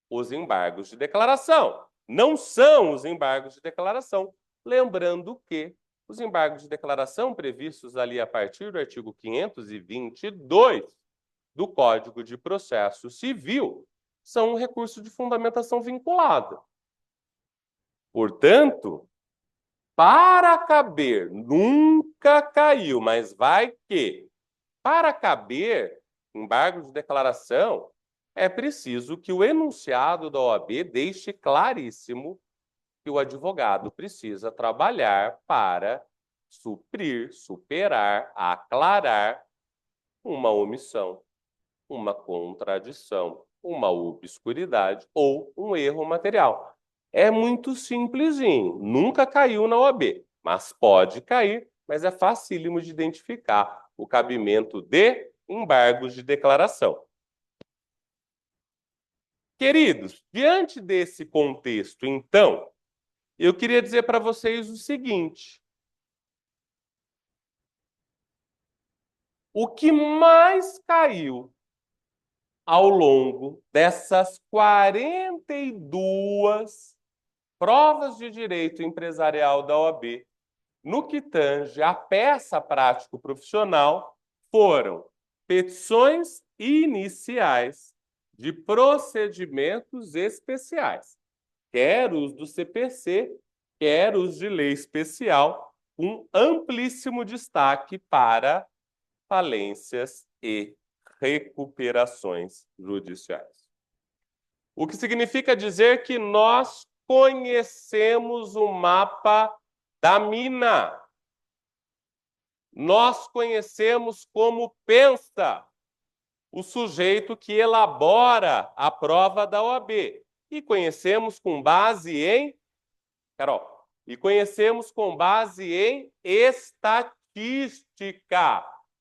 os embargos de declaração. Não são os embargos de declaração. Lembrando que os embargos de declaração previstos ali a partir do artigo 522 do Código de Processo Civil são um recurso de fundamentação vinculada. Portanto, para caber, nunca caiu, mas vai que, para caber embargo de declaração, é preciso que o enunciado da OAB deixe claríssimo que o advogado precisa trabalhar para suprir, superar, aclarar uma omissão, uma contradição, uma obscuridade ou um erro material. É muito simplesinho, nunca caiu na OAB, mas pode cair, mas é facílimo de identificar o cabimento de embargos de declaração. Queridos, diante desse contexto, então, eu queria dizer para vocês o seguinte: o que mais caiu ao longo dessas 42 provas de direito empresarial da OAB, no que tange à peça prático-profissional, foram petições iniciais de procedimentos especiais, quer os do CPC, quer os de lei especial, um amplíssimo destaque para falências e recuperações judiciais. O que significa dizer que nós conhecemos o mapa da mina. Nós conhecemos como pensa o sujeito que elabora a prova da OAB. E conhecemos com base em... Carol, e conhecemos com base em estatística.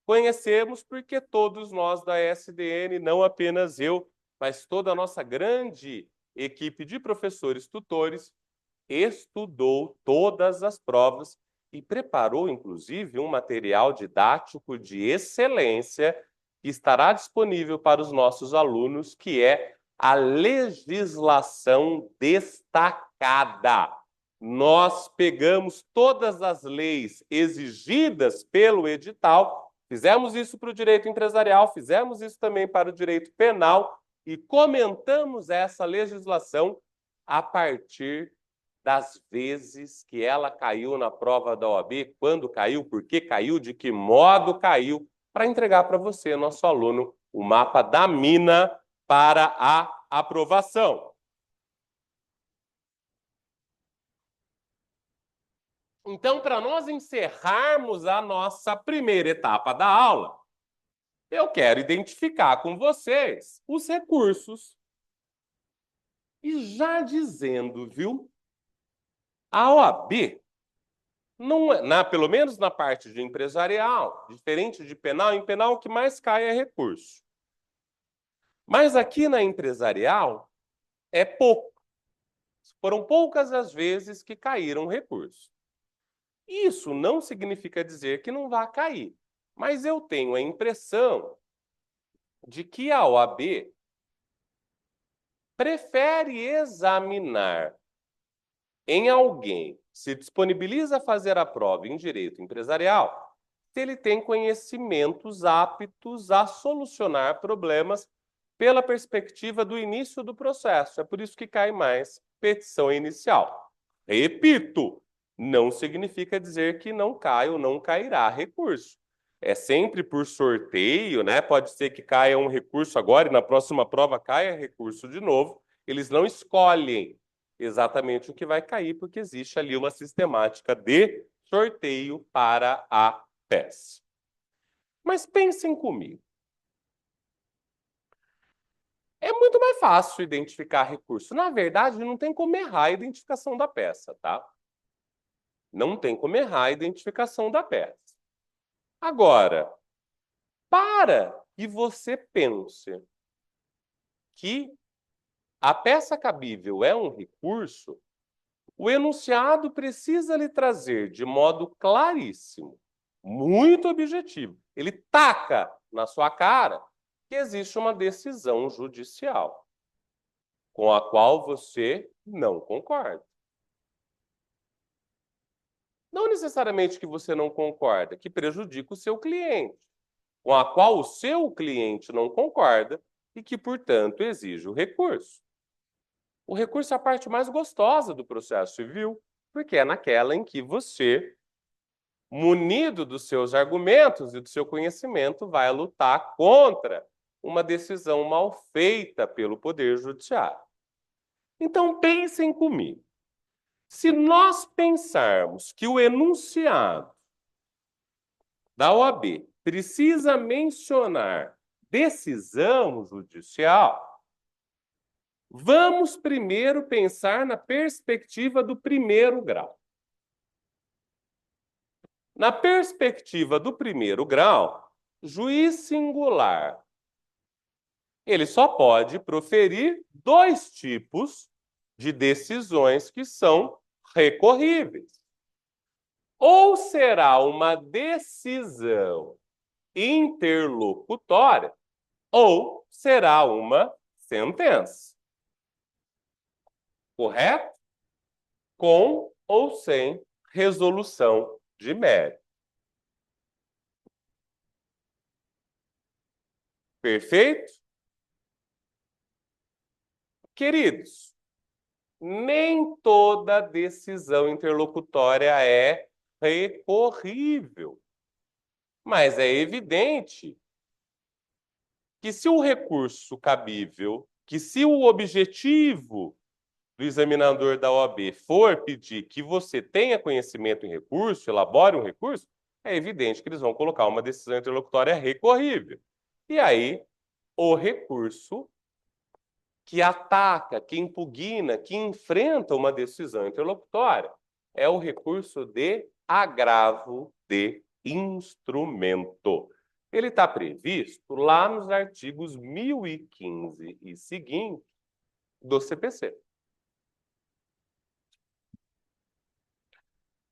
Conhecemos porque todos nós da SDN, não apenas eu, mas toda a nossa grande equipe de professores tutores, estudou todas as provas e preparou, inclusive, um material didático de excelência que estará disponível para os nossos alunos, que é a legislação destacada. Nós pegamos todas as leis exigidas pelo edital, fizemos isso para o direito empresarial, fizemos isso também para o direito penal e comentamos essa legislação a partir das vezes que ela caiu na prova da OAB, quando caiu, por que caiu, de que modo caiu, para entregar para você, nosso aluno, o mapa da mina para a aprovação. Então, para nós encerrarmos a nossa primeira etapa da aula, eu quero identificar com vocês os recursos. E já dizendo, viu? A OAB, não, pelo menos na parte de empresarial, diferente de penal, em penal o que mais cai é recurso. Mas aqui na empresarial é pouco. Foram poucas as vezes que caíram recurso. Isso não significa dizer que não vai cair, mas eu tenho a impressão de que a OAB prefere examinar em alguém que se disponibiliza a fazer a prova em direito empresarial se ele tem conhecimentos aptos a solucionar problemas pela perspectiva do início do processo. É por isso que cai mais petição inicial. Repito, não significa dizer que não cai ou não cairá recurso. É sempre por sorteio, né? Pode ser que caia um recurso agora e na próxima prova caia recurso de novo. Eles não escolhem exatamente o que vai cair, porque existe ali uma sistemática de sorteio para a peça. Mas pensem comigo. É muito mais fácil identificar recurso. Na verdade, não tem como errar a identificação da peça, tá? Não tem como errar a identificação da peça. Agora, para que você pense que a peça cabível é um recurso, o enunciado precisa lhe trazer de modo claríssimo, muito objetivo. Ele taca na sua cara que existe uma decisão judicial com a qual você não concorda. Não necessariamente que você não concorda, que prejudica o seu cliente, com a qual o seu cliente não concorda e que, portanto, exige o recurso. O recurso é a parte mais gostosa do processo civil, porque é naquela em que você, munido dos seus argumentos e do seu conhecimento, vai lutar contra uma decisão mal feita pelo Poder Judiciário. Então, pensem comigo. Se nós pensarmos que o enunciado da OAB precisa mencionar decisão judicial, vamos primeiro pensar na perspectiva do primeiro grau. Na perspectiva do primeiro grau, juiz singular, ele só pode proferir dois tipos de decisões que são recorríveis. Ou será uma decisão interlocutória, ou será uma sentença. Correto? Com ou sem resolução de mérito. Perfeito? Queridos, nem toda decisão interlocutória é recorrível. Mas é evidente que se o recurso cabível, que se o objetivo do examinador da OAB for pedir que você tenha conhecimento em recurso, elabore um recurso, é evidente que eles vão colocar uma decisão interlocutória recorrível. E aí, o recurso que ataca, que impugna, que enfrenta uma decisão interlocutória é o recurso de agravo de instrumento. Ele está previsto lá nos artigos 1015 e seguintes do CPC.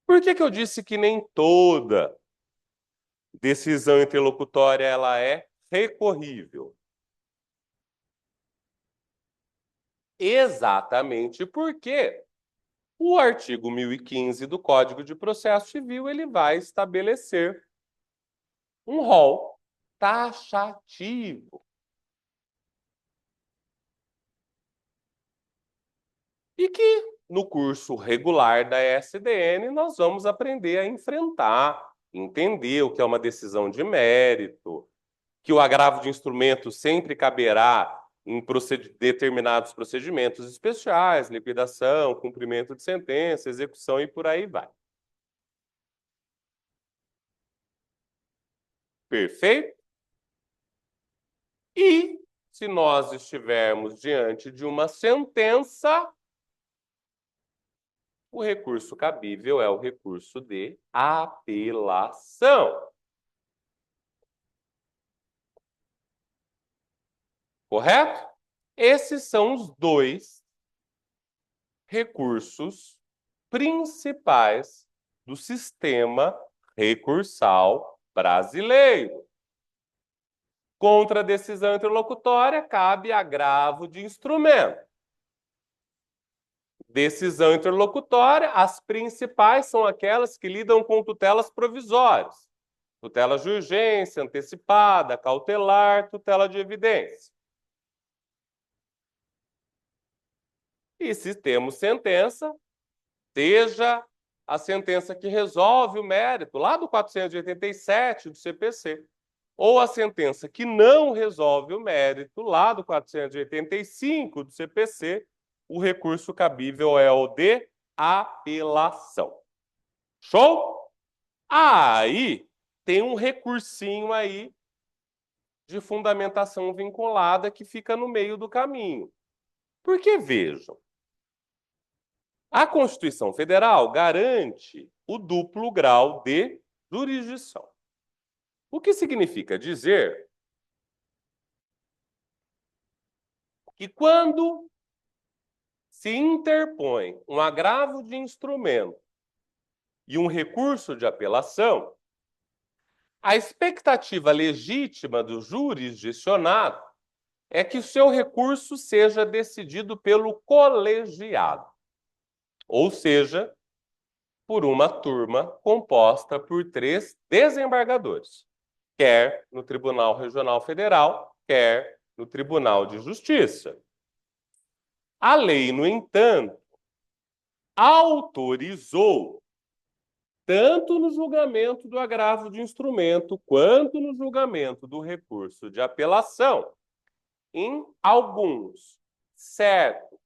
Por que eu disse que nem toda decisão interlocutória ela é recorrível? Exatamente porque o artigo 1015 do Código de Processo Civil ele vai estabelecer um rol taxativo. E que no curso regular da SDN nós vamos aprender a enfrentar, entender o que é uma decisão de mérito, que o agravo de instrumento sempre caberá em determinados procedimentos especiais, liquidação, cumprimento de sentença, execução e por aí vai. Perfeito? E se nós estivermos diante de uma sentença, o recurso cabível é o recurso de apelação. Correto? Esses são os dois recursos principais do sistema recursal brasileiro. Contra a decisão interlocutória, cabe agravo de instrumento. Decisão interlocutória, as principais são aquelas que lidam com tutelas provisórias. Tutela de urgência, antecipada, cautelar, tutela de evidência. E se temos sentença, seja a sentença que resolve o mérito, lá do 487 do CPC, ou a sentença que não resolve o mérito, lá do 485 do CPC, o recurso cabível é o de apelação. Show? Aí tem um recursinho aí de fundamentação vinculada que fica no meio do caminho. Porque, vejam, a Constituição Federal garante o duplo grau de jurisdição. O que significa dizer que quando se interpõe um agravo de instrumento e um recurso de apelação, a expectativa legítima do jurisdicionado é que o seu recurso seja decidido pelo colegiado, ou seja, por uma turma composta por 3 desembargadores, quer no Tribunal Regional Federal, quer no Tribunal de Justiça. A lei, no entanto, autorizou, tanto no julgamento do agravo de instrumento, quanto no julgamento do recurso de apelação, em alguns certos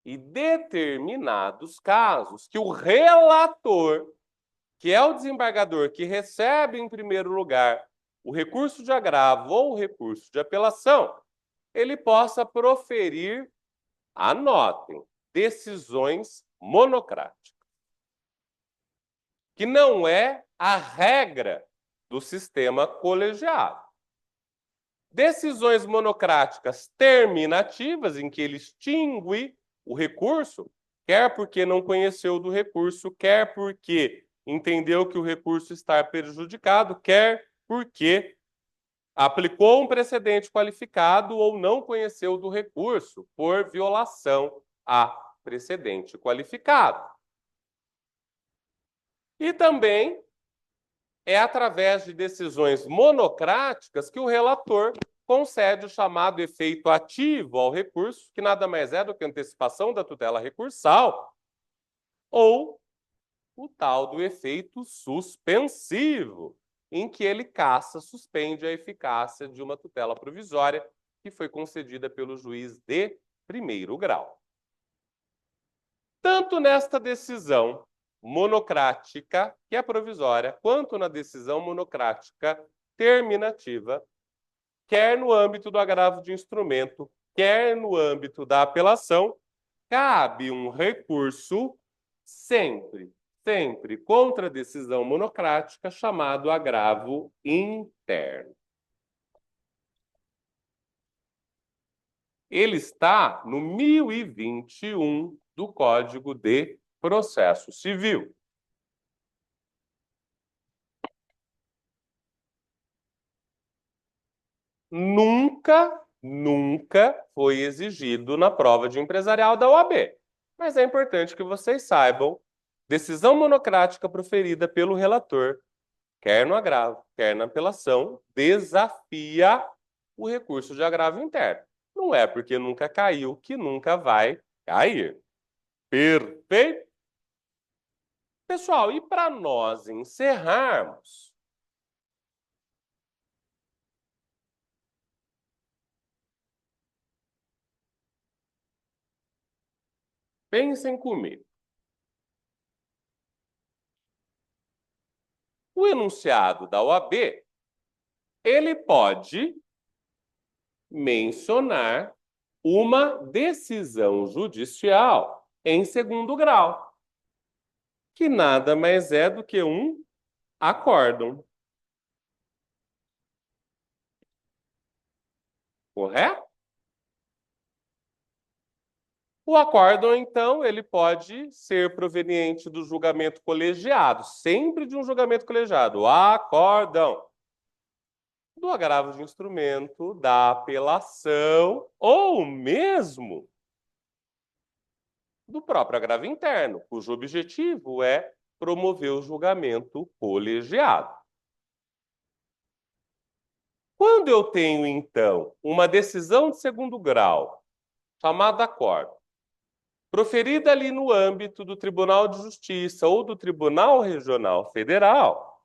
e determinados casos, que o relator, que é o desembargador que recebe em primeiro lugar o recurso de agravo ou o recurso de apelação, ele possa proferir, anotem, decisões monocráticas, que não é a regra do sistema colegiado. Decisões monocráticas terminativas, em que ele extingue o recurso, quer porque não conheceu do recurso, quer porque entendeu que o recurso está prejudicado, quer porque aplicou um precedente qualificado ou não conheceu do recurso por violação a precedente qualificado. E também é através de decisões monocráticas que o relator concede o chamado efeito ativo ao recurso, que nada mais é do que antecipação da tutela recursal, ou o tal do efeito suspensivo, em que ele cassa, suspende a eficácia de uma tutela provisória que foi concedida pelo juiz de primeiro grau. Tanto nesta decisão monocrática, que é provisória, quanto na decisão monocrática terminativa, quer no âmbito do agravo de instrumento, quer no âmbito da apelação, cabe um recurso sempre contra a decisão monocrática, chamado agravo interno. Ele está no 1021 do Código de Processo Civil. Nunca foi exigido na prova de empresarial da OAB. Mas é importante que vocês saibam, decisão monocrática proferida pelo relator, quer no agravo, quer na apelação, desafia o recurso de agravo interno. Não é porque nunca caiu que nunca vai cair. Perfeito? Pessoal, e para nós encerrarmos, pensem comigo. O enunciado da OAB, ele pode mencionar uma decisão judicial em segundo grau, que nada mais é do que um acórdão. Correto? O acórdão, então, ele pode ser proveniente do julgamento colegiado, sempre de um julgamento colegiado. Acórdão. Do agravo de instrumento, da apelação, ou mesmo do próprio agravo interno, cujo objetivo é promover o julgamento colegiado. Quando eu tenho, então, uma decisão de segundo grau, chamada acórdão, proferida ali no âmbito do Tribunal de Justiça ou do Tribunal Regional Federal,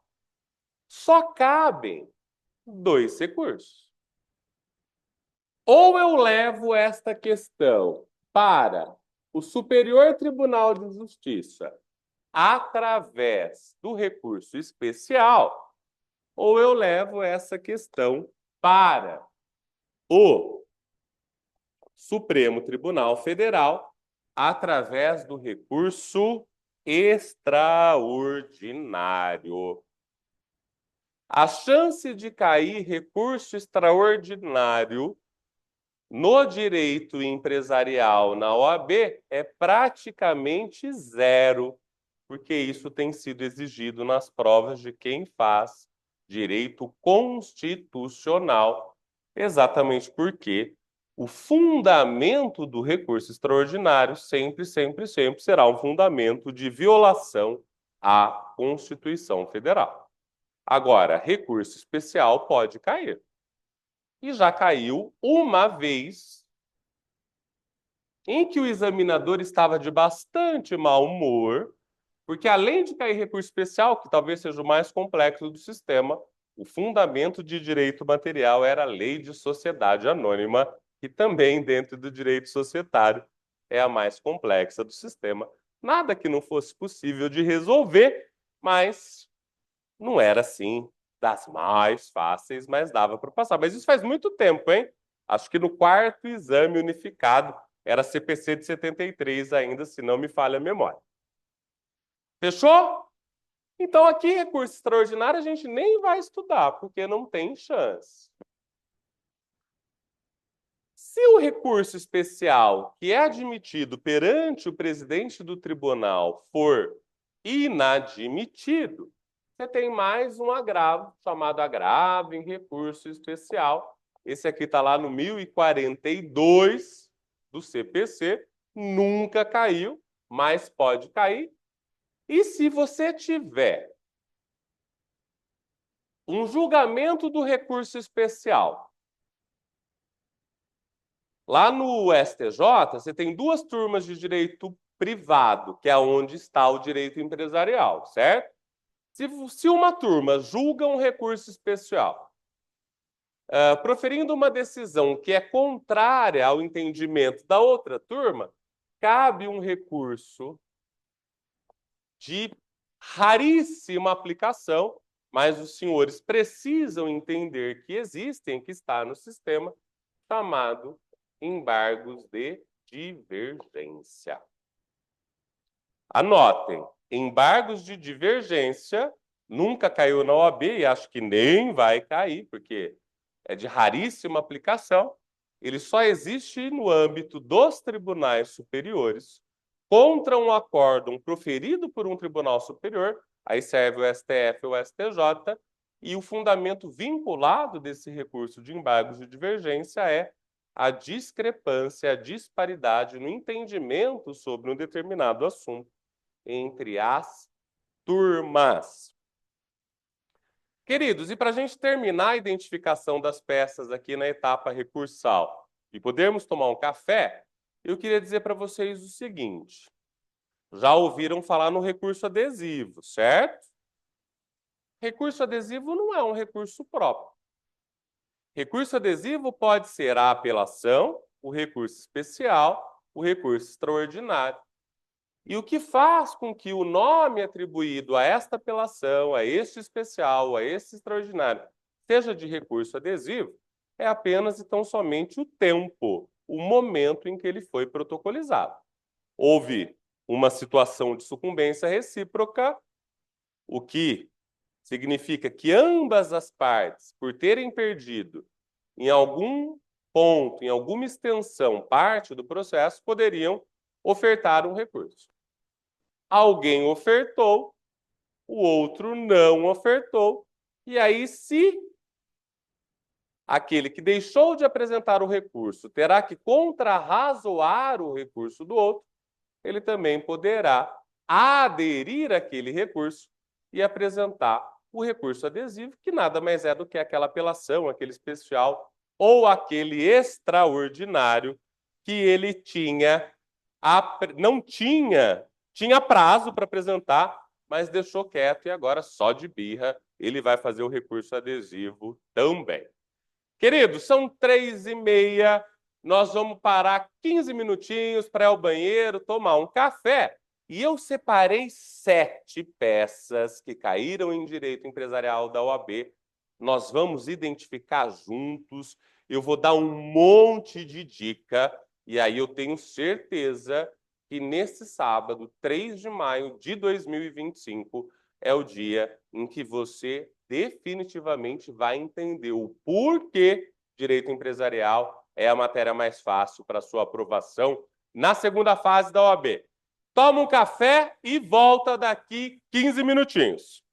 só cabem 2 recursos. Ou eu levo esta questão para o Superior Tribunal de Justiça através do recurso especial, ou eu levo essa questão para o Supremo Tribunal Federal através do recurso extraordinário. A chance de cair recurso extraordinário no direito empresarial na OAB é praticamente zero, porque isso tem sido exigido nas provas de quem faz direito constitucional, exatamente porque o fundamento do recurso extraordinário sempre será um fundamento de violação à Constituição Federal. Agora, recurso especial pode cair. E já caiu uma vez em que o examinador estava de bastante mau humor, porque além de cair recurso especial, que talvez seja o mais complexo do sistema, o fundamento de direito material era a lei de sociedade anônima, que também, dentro do direito societário, é a mais complexa do sistema. Nada que não fosse possível de resolver, mas não era assim das mais fáceis, mas dava para passar. Mas isso faz muito tempo, hein? Acho que no quarto exame unificado era CPC de 73 ainda, se não me falha a memória. Fechou? Então aqui, recurso extraordinário, a gente nem vai estudar, porque não tem chance. Se o recurso especial que é admitido perante o presidente do tribunal for inadmitido, você tem mais um agravo, chamado agravo em recurso especial. Esse aqui está lá no 1042 do CPC, nunca caiu, mas pode cair. E se você tiver um julgamento do recurso especial, lá no STJ, você tem duas turmas de direito privado, que é onde está o direito empresarial, certo? Se uma turma julga um recurso especial, proferindo uma decisão que é contrária ao entendimento da outra turma, cabe um recurso de raríssima aplicação, mas os senhores precisam entender que existem, que está no sistema, chamado embargos de divergência. Anotem, embargos de divergência nunca caiu na OAB e acho que nem vai cair, porque é de raríssima aplicação. Ele só existe no âmbito dos tribunais superiores contra um acórdão proferido por um tribunal superior, aí serve o STF ou o STJ, e o fundamento vinculado desse recurso de embargos de divergência é a discrepância, a disparidade no entendimento sobre um determinado assunto entre as turmas. Queridos, e para a gente terminar a identificação das peças aqui na etapa recursal e podermos tomar um café, eu queria dizer para vocês o seguinte. Já ouviram falar no recurso adesivo, certo? Recurso adesivo não é um recurso próprio. Recurso adesivo pode ser a apelação, o recurso especial, o recurso extraordinário. E o que faz com que o nome atribuído a esta apelação, a este especial, a este extraordinário, seja de recurso adesivo, é apenas e tão somente o tempo, o momento em que ele foi protocolizado. Houve uma situação de sucumbência recíproca, o que significa que ambas as partes, por terem perdido em algum ponto, em alguma extensão, parte do processo, poderiam ofertar um recurso. Alguém ofertou, o outro não ofertou, e aí, se aquele que deixou de apresentar o recurso terá que contrarrazoar o recurso do outro, ele também poderá aderir àquele recurso e apresentar o recurso adesivo, que nada mais é do que aquela apelação, aquele especial ou aquele extraordinário que ele não tinha prazo para apresentar, mas deixou quieto e agora só de birra ele vai fazer o recurso adesivo também. Queridos, são 3h30, nós vamos parar 15 minutinhos para ir ao banheiro, tomar um café. E eu separei 7 peças que caíram em direito empresarial da OAB nós vamos identificar juntos, eu vou dar um monte de dica, e aí eu tenho certeza que nesse sábado, 3 de maio de 2025, é o dia em que você definitivamente vai entender o porquê direito empresarial é a matéria mais fácil para sua aprovação na segunda fase da OAB. Toma um café e volta daqui 15 minutinhos.